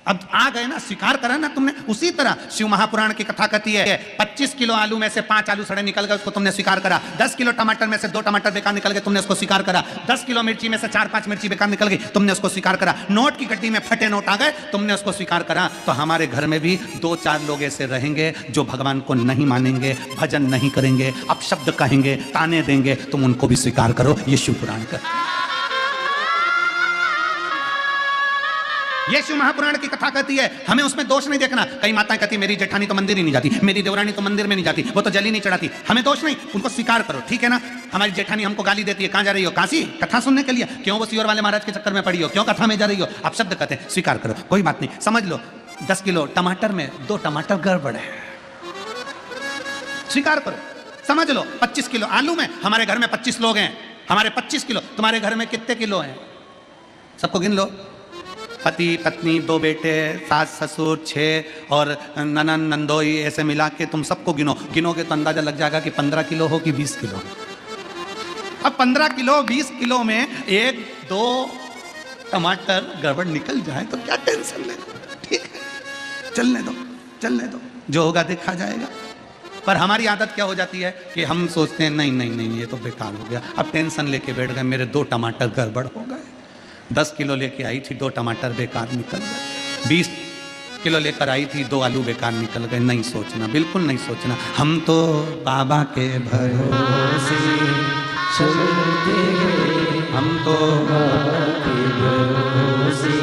अब आ गए ना, स्वीकार करा ना तुमने। उसी तरह शिव महापुराण की कथा कहती है 25 किलो आलू में से 5 आलू सड़े निकल गए, उसको तुमने स्वीकार करा। 10 किलो टमाटर में से 2 टमाटर बेकार निकल गए, तुमने उसको स्वीकार करा। 10 किलो मिर्ची में से 4-5 मिर्ची बेकार निकल गई, तुमने उसको स्वीकार करा। नोट की गड्डी में फटे नोट आ गए, तुमने उसको स्वीकार करा। तो हमारे घर में भी 2-4 लोग ऐसे रहेंगे जो भगवान को नहीं मानेंगे, भजन नहीं करेंगे, अपशब्द कहेंगे, ताने देंगे, तुम उनको भी स्वीकार करो। ये शिव पुराण का, ये शिव महापुराण की कथा कहती है। हमें उसमें दोष नहीं देखना। कई माताएं कहती है मेरी जेठानी तो मंदिर ही नहीं जाती, मेरी देवरानी तो मंदिर में नहीं जाती, वो तो जल ही नहीं चढ़ाती। हमें दोष नहीं, उनको स्वीकार करो, ठीक है ना। हमारी जेठानी हमको गाली देती है, कहां जा रही हो? काशी कथा सुनने के लिए। क्यों वो सियोर वाले महाराज के चक्कर में पड़ी हो? क्यों कथा में जा रही हो? आप शब्द कहते हैं, स्वीकार करो, कोई बात नहीं। समझ लो 10 किलो टमाटर में 2 टमाटर गड़बड़ है, स्वीकार करो। समझ लो 25 किलो आलू में, हमारे घर में 25 लोग हैं, हमारे 25 किलो, तुम्हारे घर में कितने किलो हैं? सबको गिन लो। पति पत्नी, 2 बेटे, सास ससुर 6 और ननन नंदोई, ऐसे मिला के तुम सबको गिनोगे तो अंदाजा लग जाएगा कि 15 किलो हो कि 20 किलो। अब 15 किलो 20 किलो में 1-2 टमाटर गड़बड़ निकल जाए तो क्या टेंशन ले, ठीक है, चलने दो, जो होगा देखा जाएगा। पर हमारी आदत क्या हो जाती है कि हम सोचते हैं नहीं नहीं नहीं, ये तो बेकार हो गया। अब टेंशन लेके बैठ गए, मेरे 2 टमाटर गड़बड़ हो गए। 10 किलो लेके आई थी, 2 टमाटर बेकार निकल गए। 20 किलो लेकर आई थी, 2 आलू बेकार निकल गए। नहीं सोचना, बिल्कुल नहीं सोचना। हम तो बाबा के भरोसे चलते हैं, हम तो बाबा के भरोसे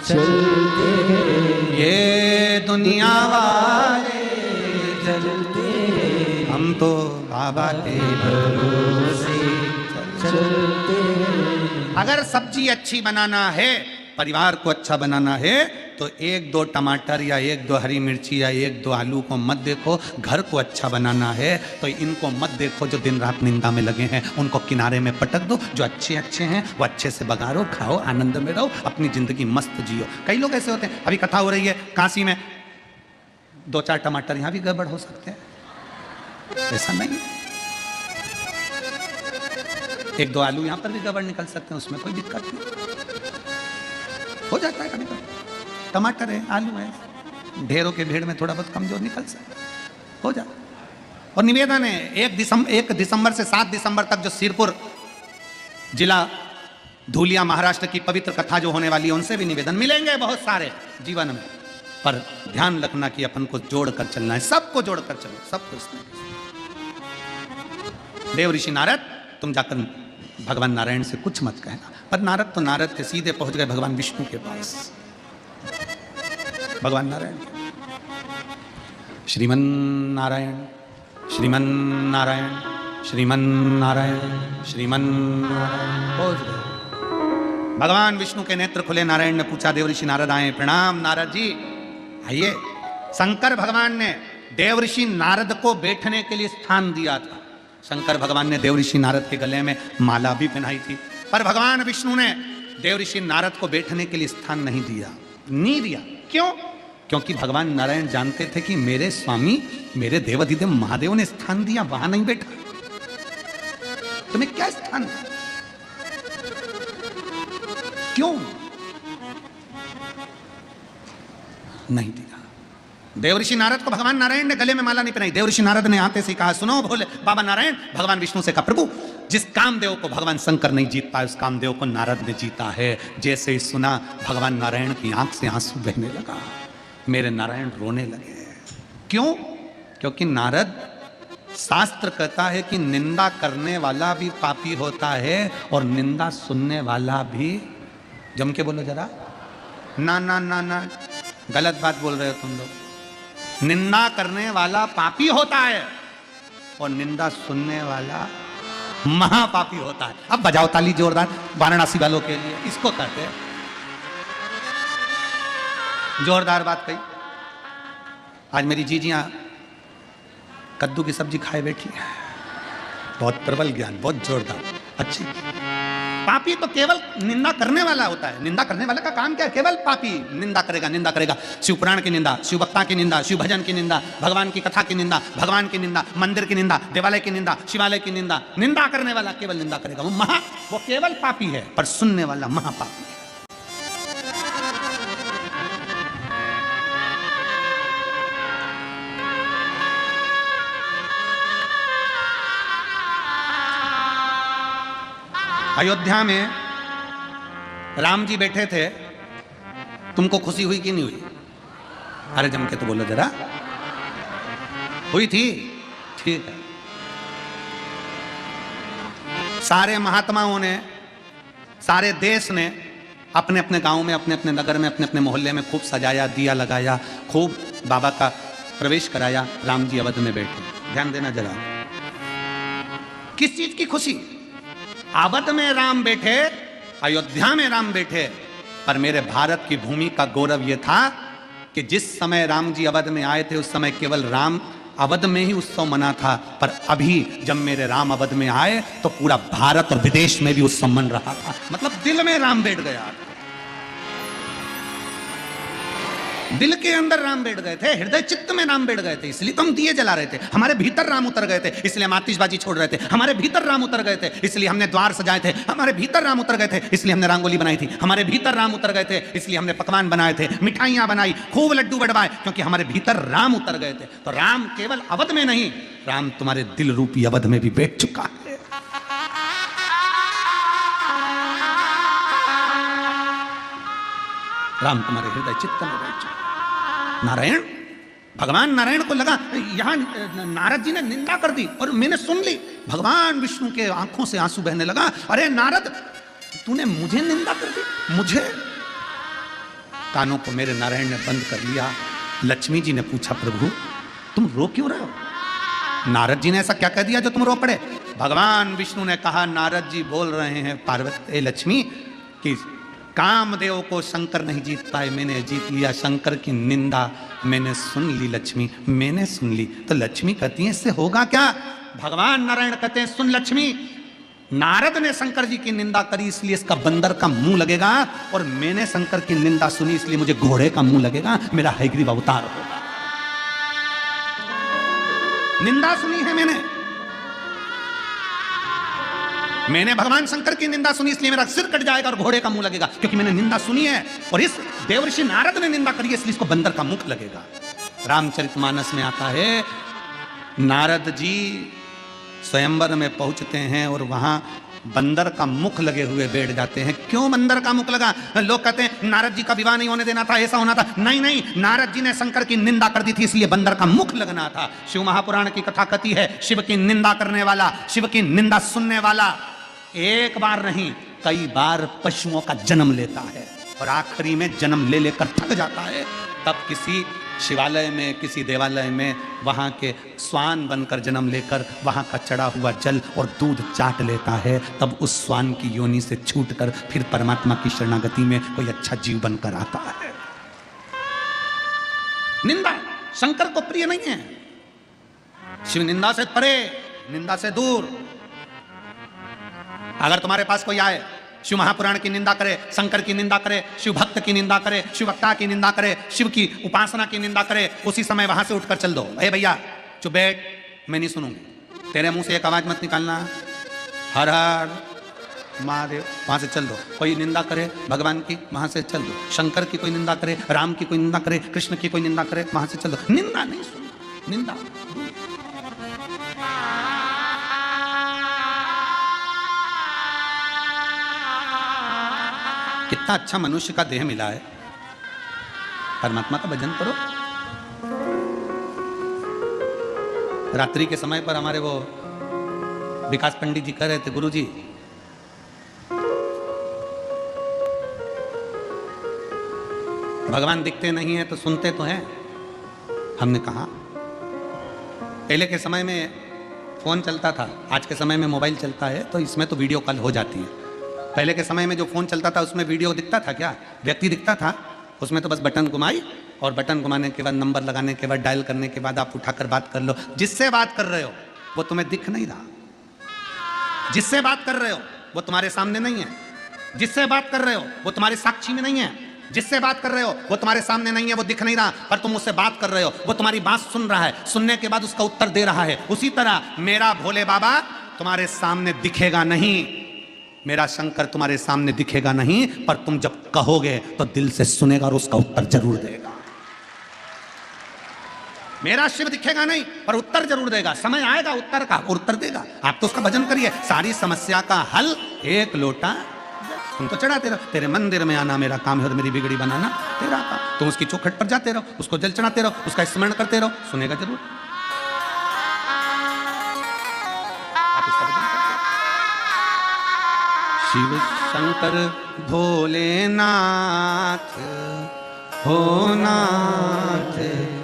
चलते हैं। ये दुनिया वाले चलते हैं, हम तो बाबा के भरोसे चलते हैं। अगर सब्जी अच्छी बनाना है, परिवार को अच्छा बनाना है, तो 1-2 टमाटर या 1-2 हरी मिर्ची या 1-2 आलू को मत देखो। घर को अच्छा बनाना है तो इनको मत देखो जो दिन रात निंदा में लगे हैं, उनको किनारे में पटक दो। जो अच्छे हैं वो अच्छे से बघारो, खाओ, आनंद में रहो, अपनी जिंदगी मस्त जियो। कई लोग ऐसे होते हैं, अभी कथा हो रही है काशी में, 2-4 टमाटर यहाँ भी गड़बड़ हो सकते हैं, ऐसा नहीं। 1-2 आलू यहाँ पर भी गड़बड़ निकल सकते हैं, उसमें कोई दिक्कत नहीं, हो जाता है कभी कभी। टमाटर है, आलू है, ढेरों के भीड़ में थोड़ा बहुत कमजोर निकल सकता है, हो जाता। और निवेदन है 1 दिसंबर से 7 दिसंबर तक जो सिरपुर जिला धूलिया महाराष्ट्र की पवित्र कथा जो होने वाली है, उनसे भी निवेदन मिलेंगे बहुत सारे जीवन में। पर ध्यान रखना कि अपन को जोड़कर चलना है, सबको जोड़कर चलो, सबको। इसमें देव ऋषि नारद, तुम जाकर भगवान नारायण से कुछ मत कहना। पर नारद तो नारद थे, सीधे पहुंच गए भगवान विष्णु के पास। भगवान नारायण, श्रीमन नारायण, श्रीमन नारायण, श्रीमन नारायण, श्रीमन नारायण, पहुंच गए। भगवान विष्णु के नेत्र खुले, नारायण ने पूछा, देव ऋषि नारद आए, प्रणाम नारद जी आइए। शंकर भगवान ने देव ऋषि नारद को बैठने के लिए स्थान दिया था। शंकर भगवान ने देव ऋषि नारद के गले में माला भी पहनाई थी, पर भगवान विष्णु ने देव ऋषि नारद को बैठने के लिए स्थान नहीं दिया। क्यों? क्योंकि भगवान नारायण जानते थे कि मेरे स्वामी, मेरे देवाधिदेव महादेव ने स्थान दिया, वहां नहीं बैठा, तुम्हें क्या स्थान? क्यों नहीं दिया? देव ऋषि नारद को भगवान नारायण ने गले में माला नहीं पहनाई। देव ऋषि नारद ने आते से कहा, सुनो भोले बाबा नारायण। भगवान विष्णु से कहा, प्रभु जिस कामदेव को भगवान शंकर नहीं जीत पाए, उस कामदेव को नारद ने जीता है। जैसे ही सुना, भगवान नारायण की आंख से आंसू बहने लगा, मेरे नारायण रोने लगे। क्यों? क्योंकि नारद, शास्त्र कहता है कि निंदा करने वाला भी पापी होता है और निंदा सुनने वाला भी। जम के बोलो जरा, ना ना ना ना, गलत बात बोल रहे हो तुम लोग। निंदा करने वाला पापी होता है और निंदा सुनने वाला महापापी होता है। अब बजाओ ताली जोरदार वाराणसी वालों के लिए, इसको कहते हैं जोरदार बात कही। आज मेरी जीजियां कद्दू की सब्जी खाए बैठी है, बहुत प्रबल ज्ञान, बहुत जोरदार। अच्छी। पापी तो केवल निंदा करने वाला होता है। निंदा करने वाले का काम क्या है? केवल पापी निंदा करेगा, निंदा करेगा। शिव पुराण की निंदा, शिव भक्ता की निंदा, शिव भजन की निंदा, भगवान की कथा की निंदा, भगवान की निंदा, मंदिर की निंदा, देवालय की निंदा, शिवालय की निंदा। निंदा करने वाला केवल निंदा करेगा, वो केवल पापी है, पर सुनने वाला महापापी है। अयोध्या में राम जी बैठे थे, तुमको खुशी हुई कि नहीं हुई? अरे जम के तो बोलो जरा। हुई थी? ठीक है। सारे महात्माओं ने, सारे देश ने अपने अपने गांव में, अपने अपने नगर में, अपने अपने मोहल्ले में खूब सजाया, दिया लगाया, खूब बाबा का प्रवेश कराया। राम जी अवध में बैठे। ध्यान देना जरा, किस चीज की खुशी? अवध में राम बैठे, अयोध्या में राम बैठे, पर मेरे भारत की भूमि का गौरव यह था कि जिस समय राम जी अवध में आए थे उस समय केवल राम अवध में ही उत्सव मना था, पर अभी जब मेरे राम अवध में आए तो पूरा भारत और विदेश में भी उत्सव मन रहा था। मतलब दिल में राम बैठ गया, दिल के अंदर राम बैठ गए थे, हृदय चित्त में राम बैठ गए थे। इसलिए तो हम दिए जला रहे थे, हमारे भीतर राम उतर गए थे, इसलिए हम आतिशबाजी छोड़ रहे थे। हमारे भीतर राम उतर गए थे, इसलिए हमने द्वार सजाए थे। हमारे भीतर राम उतर गए थे, इसलिए हमने रंगोली बनाई थी। हमारे भीतर राम उतर गए थे, इसलिए हमने पकवान बनाए थे, मिठाइयां बनाई, खूब लड्डू बटवाए, क्योंकि हमारे भीतर राम उतर गए थे। तो राम केवल अवध में नहीं, राम तुम्हारे दिल रूपी अवध में भी बैठ चुका है। राम तुम्हारे हृदय चित्त में बैठ चुका। नारायण, भगवान नारायण को लगा यहां नारद जी ने निंदा कर दी और मैंने सुन ली। भगवान विष्णु के आंखों से आंसू बहने लगा। अरे नारद, तूने मुझे निंदा कर दी, मुझे? कानों को मेरे नारायण ने बंद कर लिया। लक्ष्मी जी ने पूछा, प्रभु तुम रो क्यों रहे हो? नारद जी ने ऐसा क्या कह दिया जो तुम रो पड़े? भगवान विष्णु ने कहा, नारद जी बोल रहे हैं पार्वती लक्ष्मी कि कामदेव को शंकर नहीं जीत पाए, मैंने जीत लिया। शंकर की निंदा मैंने सुन ली लक्ष्मी, मैंने सुन ली। तो लक्ष्मी कहती है इससे होगा क्या? भगवान नारायण कहते हैं, सुन लक्ष्मी, नारद ने शंकर जी की निंदा करी इसलिए इसका बंदर का मुंह लगेगा, और मैंने शंकर की निंदा सुनी इसलिए मुझे घोड़े का मुंह लगेगा, मेरा हयग्रीव अवतार होगा। निंदा सुनी है मैंने भगवान शंकर की निंदा सुनी इसलिए मेरा सिर कट जाएगा और घोड़े का मुंह लगेगा, क्योंकि मैंने निंदा सुनी है। और इस देवर्षि नारद ने निंदा करी है इसलिए इसको बंदर का मुख लगेगा। रामचरितमानस में आता है, नारद जी स्वयंवर में पहुंचते हैं और वहां बंदर का मुख लगे हुए बैठ जाते हैं। क्यों बंदर का मुख लगा? लोग कहते हैं नारद जी का विवाह नहीं होने देना था, ऐसा होना था। नहीं नहीं, नारद जी ने शंकर की निंदा कर दी थी इसलिए बंदर का मुख लगना था। शिव महापुराण की कथा कहती है, शिव की निंदा करने वाला, शिव की निंदा सुनने वाला एक बार नहीं कई बार पशुओं का जन्म लेता है और आखिरी में जन्म ले लेकर थक जाता है। तब किसी शिवालय में, किसी देवालय में वहाँ के स्वान बनकर जन्म लेकर वहाँ का चढ़ा हुआ जल और दूध चाट लेता है। तब उस स्वान की योनि से छूटकर फिर परमात्मा की शरणागति में कोई अच्छा जीव बनकर आता है। निंदा शंकर को प्रिय नहीं है। शिव निंदा से परे, निंदा से दूर। अगर तुम्हारे पास कोई आए, शिव महापुराण की निंदा करे, शंकर की निंदा करे, शिव भक्त की निंदा करे, शिव भक्ता की निंदा करे, शिव की उपासना की निंदा करे, उसी समय वहां से उठकर चल दो। अरे भैया चुप बैठ, मैं नहीं सुनूंगी। तेरे मुंह से एक आवाज मत निकालना, हर हर महादेव। वहां से चल दो। कोई निंदा करे भगवान की, वहां से चल दो। शंकर की कोई निंदा करे, राम की कोई निंदा करे, कृष्ण की कोई निंदा करे, वहां से चल दो। निंदा नहीं सुनना, निंदा। कितना अच्छा मनुष्य का देह मिला है। परमात्मा का भजन करो। रात्रि के समय पर हमारे वो विकास पंडित जी कह रहे थे, गुरु जी भगवान दिखते नहीं है तो सुनते तो हैं। हमने कहा पहले के समय में फोन चलता था, आज के समय में मोबाइल चलता है, तो इसमें तो वीडियो कॉल हो जाती है। पहले के समय में जो फोन चलता था उसमें वीडियो दिखता था क्या? व्यक्ति दिखता था? उसमें तो बस बटन घुमाई और बटन घुमाने के बाद, नंबर लगाने के बाद, डायल करने के बाद आप उठाकर बात कर लो। जिससे बात कर रहे हो वो तुम्हें दिख नहीं रहा। जिससे बात कर रहे हो वो तुम्हारे सामने नहीं है, जिससे बात कर रहे हो वो तुम्हारे साक्षी में नहीं है, जिससे बात कर रहे हो वो तुम्हारे सामने नहीं है, वो दिख नहीं रहा, पर तुम उससे बात कर रहे हो, वो तुम्हारी बात सुन रहा है, सुनने के बाद उसका उत्तर दे रहा है। उसी तरह मेरा भोले बाबा तुम्हारे सामने दिखेगा नहीं, मेरा शंकर तुम्हारे सामने दिखेगा नहीं, पर तुम जब कहोगे तो दिल से सुनेगा और उसका उत्तर जरूर देगा। मेरा शिव दिखेगा नहीं पर उत्तर जरूर देगा, समय आएगा उत्तर का और उत्तर देगा। आप तो उसका भजन करिए, सारी समस्या का हल एक लोटा तुम तो चढ़ाते रहो। तेरे मंदिर में आना मेरा काम है और मेरी बिगड़ी बनाना तेरा काम। तुम उसकी चौखट पर जाते रहो, उसको जल चढ़ाते रहो, उसका स्मरण करते रहो, सुनेगा जरूर। आप उसका भजन करते रहो। शिव शंकर भोलेनाथ हो नाथ,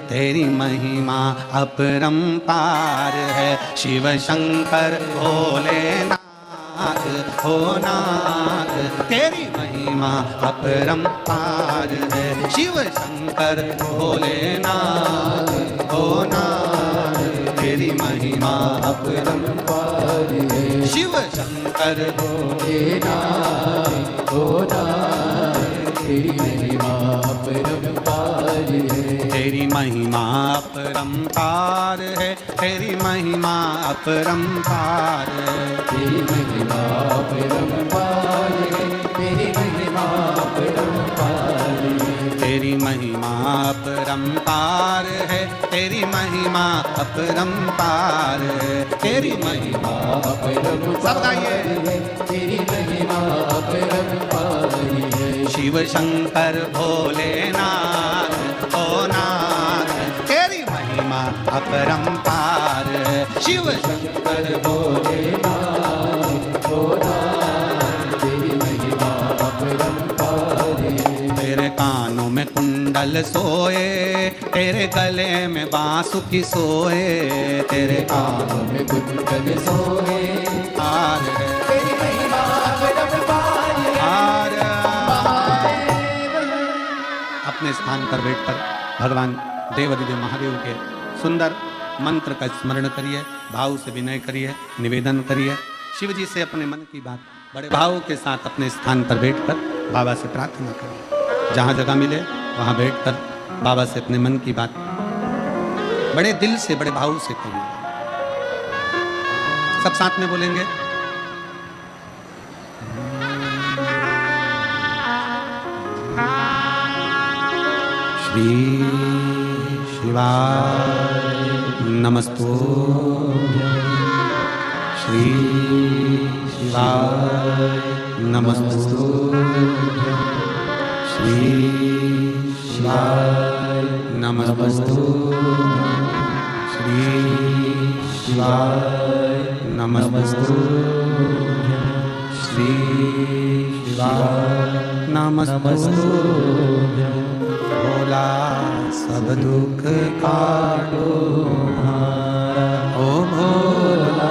तेरी महिमा अपरंपार है। शिव शंकर भोलेनाथ हो नाथ, तेरी महिमा अपरंपार है। शिव शंकर भोलेनाथ हो नाथ, तेरी महिमा अपरंपार है। शिव शंकर भोलेनाथ हो नाथ, तेरी महिमा अपरंपार है। तेरी महिमा अपरंपार है, तेरी महिमा अपरंपार है। तेरी महिमा अपरंपार है, तेरी महिमा अपरंपार है। तेरी महिमा अपरंपार है, तेरी महिमा अपरंपार है। तेरी महिमा अपरंपार, सब गाइए। तेरी महिमा अपरंपार है। शिव शंकर भोलेनाथ हो नाथ, तेरी महिमा अपरंपार है। शिव शंकर भोलेनाथ हो नाथ, तेरी महिमा अपरंपार है। तेरे कानों में कुंडल सोए, तेरे गले में बांसुरी सोए, तेरे कानों में कुंडल सोए, हार है तेरी महिमा अपरंपार है। अपने स्थान पर बैठकर भगवान देवाधिदेव महादेव के सुंदर मंत्र का स्मरण करिए, भाव से विनय करिए, निवेदन करिए। शिव जी से अपने मन की बात बड़े भाव के साथ अपने स्थान पर बैठकर बाबा से प्रार्थना करिए। जहाँ जगह मिले वहाँ बैठकर बाबा से अपने मन की बात बड़े दिल से, बड़े भाव से करिए। सब साथ में बोलेंगे। श्री शिवाय नमस्तुभ्यं, श्री शिवाय नमस्तुभ्यं, श्री शिवाय नमस्तुभ्यं, श्री शिवाय नमस्तुभ्यं, श्री शिवाय नमस्तुभ्यं। भोला सब दुख काटो हमारा, ओ भोला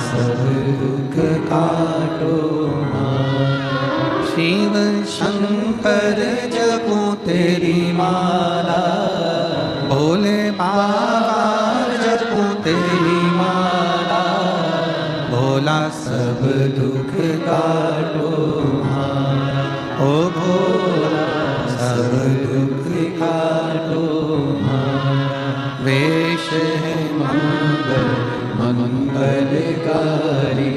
सब दुख काटो हमारा। शिव शंकर जपो तेरी माला, भोले बाबा जपो तेरी माला। भोला सब दुख काटो हमारा, ओ भोला सब दुख काटो हमारा। वेश है मंगल मंगलकारी,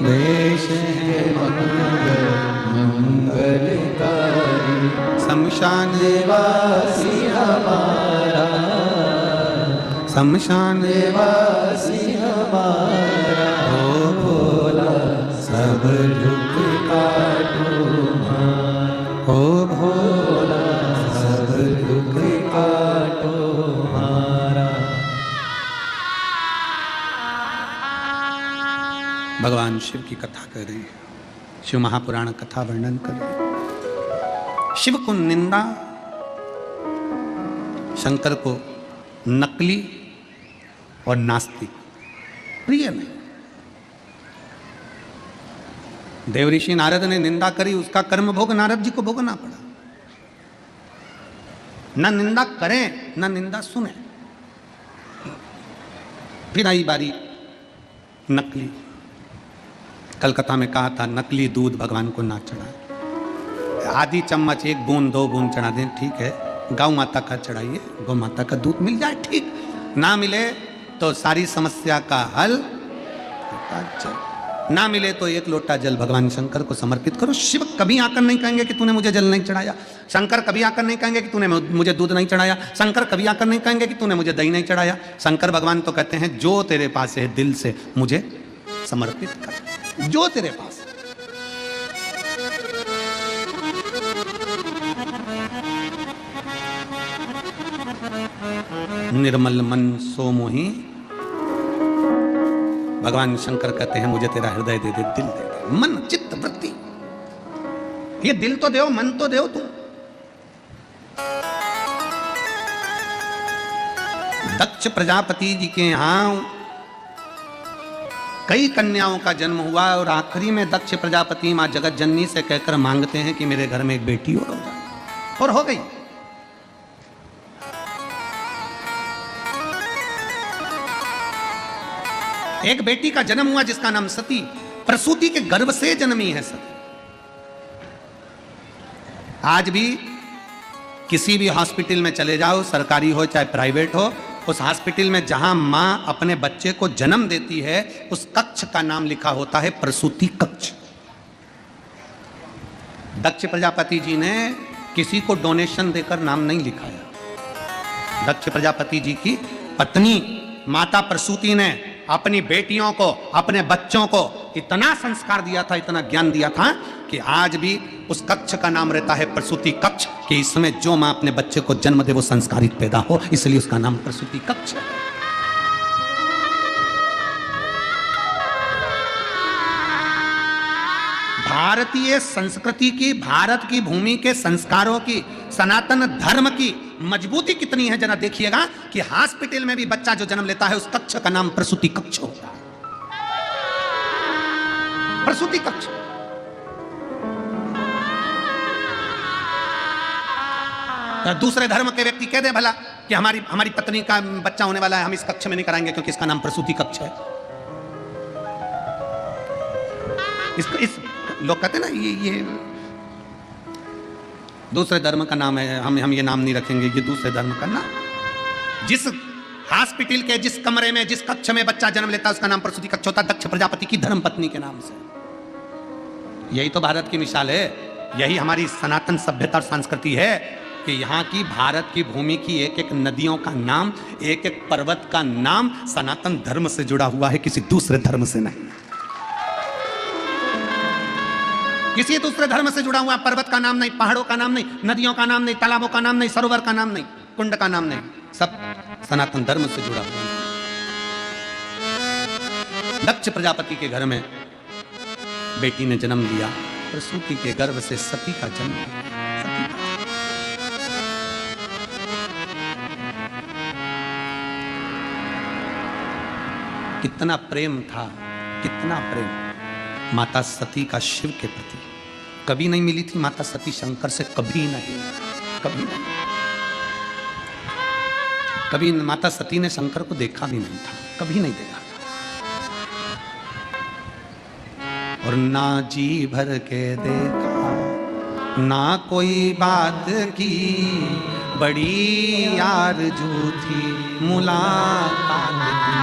वेश है मंगल मंगलकारी। शमशान वासी हमारा, शमशान वासी हमारा। ओ भोला सब दुख काटो हमारा, ओ भोला सब दुख काटो हमारा। भगवान शिव की कथा कर रहे हैं, शिव महापुराण कथा वर्णन कर रहे हैं। शिव को निंदा, शंकर को नकली और नास्तिक प्रिय नहीं। देवऋषि नारद ने निंदा करी, उसका कर्म भोग नारद जी को भोगना पड़ा। न निंदा करें न निंदा सुने। फिर आई बारी नकली। कलकत्ता में कहा था नकली दूध भगवान को ना चढ़ाए, आधी चम्मच 1 बूंद 2 बूंद चढ़ा दें ठीक है, गौ माता का चढ़ाइए, गौ माता का दूध मिल जाए ठीक, ना मिले तो सारी समस्या का हल, ना मिले तो 1 लोटा जल भगवान शंकर को समर्पित करो। शिव कभी आकर नहीं कहेंगे कि तूने मुझे जल नहीं चढ़ाया, शंकर कभी आकर नहीं कहेंगे कि तूने मुझे दूध नहीं चढ़ाया, शंकर कभी आकर नहीं कहेंगे कि तूने मुझे दही नहीं चढ़ाया। शंकर भगवान तो कहते हैं जो तेरे पास है दिल से मुझे समर्पित कर, जो तेरे पास। निर्मल मन सो मोही, भगवान शंकर कहते हैं मुझे तेरा हृदय दे दे, दिल दे दे, मन चित्त वृत्ति, ये दिल तो दो मन तो दो तुम। दक्ष प्रजापति जी के यहां कई कन्याओं का जन्म हुआ और आखिरी में दक्ष प्रजापति मां जगत जननी से कहकर मांगते हैं कि मेरे घर में एक बेटी और हो जाए, और हो गई। एक बेटी का जन्म हुआ जिसका नाम सती, प्रसूति के गर्भ से जन्मी है सती। आज भी किसी भी हॉस्पिटल में चले जाओ, सरकारी हो चाहे प्राइवेट हो, उस हॉस्पिटल में जहां मां अपने बच्चे को जन्म देती है उस कक्ष का नाम लिखा होता है प्रसूति कक्ष। दक्ष प्रजापति जी ने किसी को डोनेशन देकर नाम नहीं लिखाया। दक्ष प्रजापति जी की पत्नी माता प्रसूति ने अपनी बेटियों को, अपने बच्चों को इतना संस्कार दिया था, इतना ज्ञान दिया था कि आज भी उस कक्ष का नाम रहता है प्रसूति कक्ष, कि इसमें जो मां अपने बच्चे को जन्म दे वो संस्कारित पैदा हो, इसलिए उसका नाम प्रसूति कक्ष है। भारतीय संस्कृति की, भारत की भूमि के संस्कारों की, सनातन धर्म की मजबूती कितनी है जरा देखिएगा कि हॉस्पिटल में भी बच्चा जो जन्म लेता है उस कक्ष का नाम प्रसूति कक्ष होता है। प्रसूति कक्ष। तो दूसरे धर्म के व्यक्ति कह दे भला कि हमारी पत्नी का बच्चा होने वाला है, हम इस कक्ष में नहीं कराएंगे क्योंकि इसका नाम प्रसूति कक्ष है। इस लोग कहते हैं ना ये दूसरे धर्म का नाम है, हम ये नाम नहीं रखेंगे, ये दूसरे धर्म का नाम। जिस हॉस्पिटल के जिस कमरे में जिस कक्ष में बच्चा जन्म लेता है उसका नाम प्रसूति कक्ष होता है, दक्ष प्रजापति की धर्म पत्नी के नाम से। यही तो भारत की मिसाल है, यही हमारी सनातन सभ्यता और संस्कृति है कि यहाँ की भारत की भूमि की एक एक नदियों का नाम, एक एक पर्वत का नाम सनातन धर्म से जुड़ा हुआ है, किसी दूसरे धर्म से नहीं। किसी दूसरे धर्म से जुड़ा हुआ पर्वत का नाम नहीं, पहाड़ों का नाम नहीं, नदियों का नाम नहीं, तालाबों का नाम नहीं, सरोवर का नाम नहीं, कुंड का नाम नहीं, सब सनातन धर्म से जुड़ा हुआ है। दक्ष प्रजापति के घर में बेटी ने जन्म लिया, प्रसूति के गर्भ से सती का जन्म हुआ। कितना प्रेम था, कितना प्रेम माता सती का शिव के प्रति। कभी नहीं मिली थी माता सती शंकर से, कभी नहीं, कभी नहीं। कभी माता सती ने शंकर को देखा भी नहीं था, कभी नहीं देखा था। और ना जी भर के देखा, ना कोई बात की, बड़ी आरज़ू थी मुलाकात की।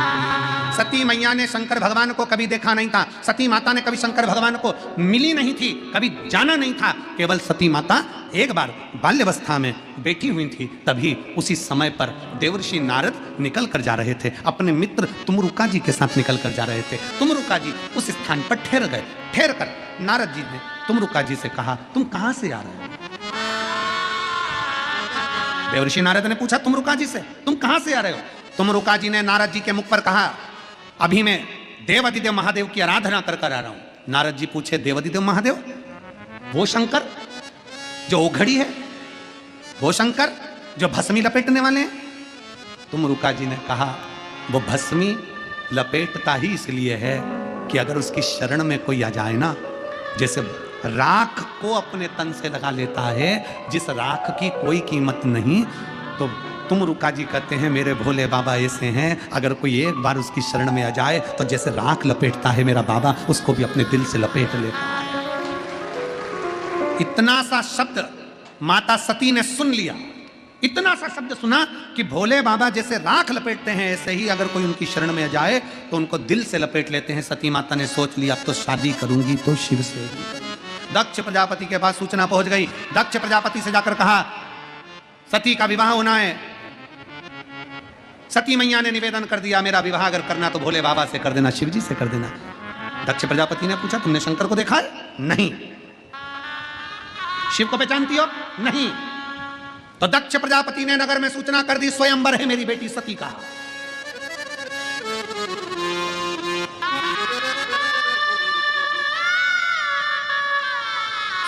सती मैया ने शंकर भगवान को कभी देखा नहीं था, सती माता ने कभी शंकर भगवान को मिली नहीं थी, कभी जाना नहीं था। केवल सती माता एक बार बाल्यावस्था में बैठी हुई थी, तभी उसी समय पर देवर्षि नारद निकल कर जा रहे थे, अपने मित्र तुमरुका जी के साथ निकल कर जा रहे थे। तुमरुका जी उस स्थान पर ठहर गए। ठहर कर नारद जी ने तुमरुका जी से कहा, तुम कहां से आ रहे हो? देवर्षि नारद ने पूछा तुमरुका जी से, तुम कहां से आ रहे हो? तुमरुका जी ने नारद जी के मुख पर कहा, अभी मैं देवादिदेव महादेव की आराधना कर कर आ रहा हूं। नारद जी पूछे, देवादिदेव महादेव? वो शंकर जो ओघड़ी है, वो शंकर जो भस्मी लपेटने वाले हैं? तुमरुका जी ने कहा, वो भस्मी लपेटता ही इसलिए है कि अगर उसकी शरण में कोई आ जाए ना, जैसे राख को अपने तन से लगा लेता है, जिस राख की कोई कीमत नहीं, तो तुम रुका जी कहते हैं मेरे भोले बाबा ऐसे हैं, अगर कोई एक बार उसकी शरण में आ जाए तो जैसे राख लपेटता है मेरा बाबा, उसको भी अपने दिल से लपेट लेता है। इतना सा शब्द माता सती ने सुन लिया, इतना सा शब्द सुना कि भोले बाबा जैसे राख लपेटते हैं ऐसे ही अगर कोई उनकी शरण में जाए तो उनको दिल से लपेट लेते हैं। सती माता ने सोच लिया अब तो शादी करूंगी तो शिव से ही। दक्ष प्रजापति के पास सूचना पहुंच गई। दक्ष प्रजापति से जाकर कहा सती का विवाह होना है। सती मैया ने निवेदन कर दिया मेरा विवाह अगर करना तो भोले बाबा से कर देना, शिव जी से कर देना। दक्ष प्रजापति ने पूछा तुमने शंकर को देखा है? नहीं। शिव को पहचानती हो? नहीं। तो दक्ष प्रजापति ने नगर में सूचना कर दी स्वयंवर है मेरी बेटी सती का।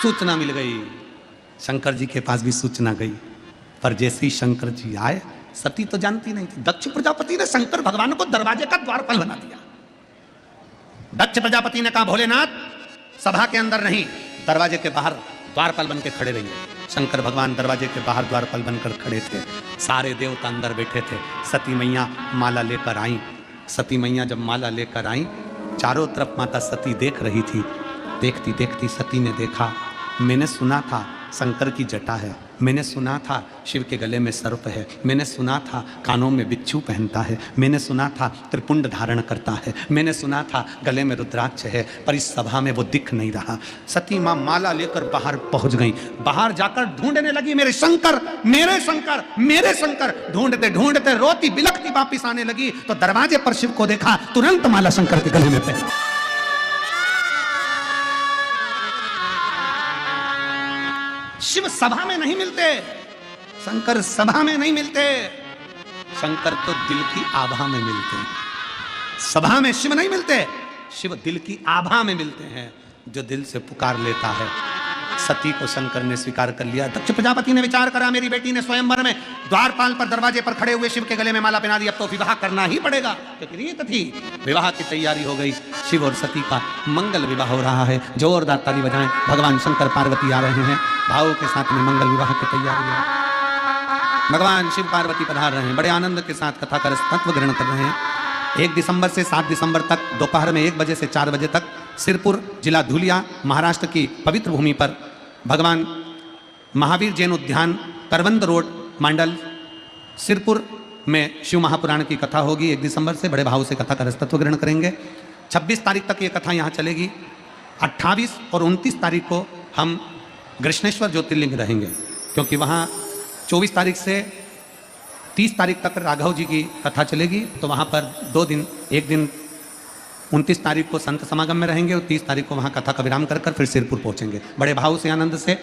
सूचना मिल गई, शंकर जी के पास भी सूचना गई, पर जैसे ही शंकर जी आए, सती तो जानती नहीं थी, दक्ष प्रजापति ने शंकर भगवान को दरवाजे का द्वारपाल बना दिया। दक्ष प्रजापति ने कहा भोलेनाथ सभा के अंदर नहीं, दरवाजे के बाहर द्वारपाल बन के खड़े रहिए। शंकर भगवान दरवाजे के बाहर द्वारपाल बनकर खड़े थे, सारे देवता अंदर बैठे थे। सती मैया माला लेकर आई। सती मैया जब माला लेकर आई, चारों तरफ माता सती देख रही थी। देखती देखती सती ने देखा, मैंने सुना था शंकर की जटा है, मैंने सुना था शिव के गले में सर्प है, मैंने सुना था कानों में बिच्छू पहनता है, मैंने सुना था त्रिपुंड धारण करता है, मैंने सुना था गले में रुद्राक्ष है, पर इस सभा में वो दिख नहीं रहा। सती माँ माला लेकर बाहर पहुंच गई। बाहर जाकर ढूंढने लगी मेरे शंकर, मेरे शंकर, मेरे शंकर। ढूंढते ढूंढते रोती बिलखती वापिस आने लगी तो दरवाजे पर शिव को देखा, तुरंत माला शंकर के गले में पहना। शिव सभा में नहीं मिलते, शंकर सभा में नहीं मिलते, शंकर तो दिल की आभा में मिलते हैं। सभा में शिव नहीं मिलते, शिव दिल की आभा में मिलते हैं। जो दिल से पुकार लेता है। सती को शंकर ने स्वीकार कर लिया। दक्ष प्रजापति ने विचार करा मेरी बेटी ने स्वयंवर में द्वारपाल पर दरवाजे पर खड़े हुए शिव के गले में माला पहना दी, अब तो विवाह करना ही पड़ेगा, क्योंकि रीत थी। विवाह की तैयारी हो गई। शिव और सती का मंगल विवाह हो रहा है। जोरदार ताली बजाएं, भगवान शंकर पार्वती आ रहे हैं, भाव के साथ में मंगल विवाह की तैयारी है। भगवान शिव पार्वती पधार रहे हैं, बड़े आनंद के साथ कथा का तत्व ग्रहण कर रहे हैं। 1 दिसंबर से 7 दिसंबर तक दोपहर में 1 बजे से 4 बजे तक सिरपुर जिला धुलिया महाराष्ट्र की पवित्र भूमि पर भगवान महावीर जैन उद्यान करवंद रोड मंडल सिरपुर में शिव महापुराण की कथा होगी। 1 दिसंबर से बड़े भाव से कथा का रसतत्व ग्रहण करेंगे। 26 तारीख तक ये कथा यहाँ चलेगी। 28 और 29 तारीख को हम कृष्णेश्वर ज्योतिर्लिंग रहेंगे, क्योंकि वहाँ 24 तारीख से 30 तारीख तक राघव जी की कथा चलेगी। तो वहाँ पर 2 दिन, एक दिन 29 तारीख को संत समागम में रहेंगे और 30 तारीख को वहाँ कथा का विराम कर फिर सिरपुर पहुँचेंगे। बड़े भाव से आनंद से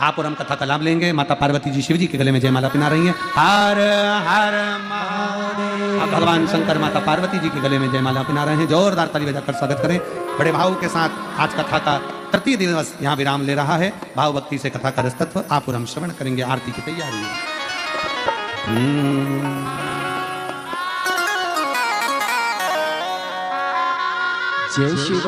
आप और हम कथा का लाभ लेंगे। माता पार्वती जी शिव जी के गले में जयमाला पहना रही हैं। हर हर महादेव। भगवान शंकर माता पार्वती जी के गले में जयमाला पहना रहे हैं। जोरदार ताली बजाकर स्वागत करें। बड़े भाव के साथ आज कथा का तृतीय दिवस यहाँ विराम ले रहा है। भाव भक्ति से कथा का रसतत्व आप और हम श्रवण करेंगे। आरती की तैयारी है। जय शिव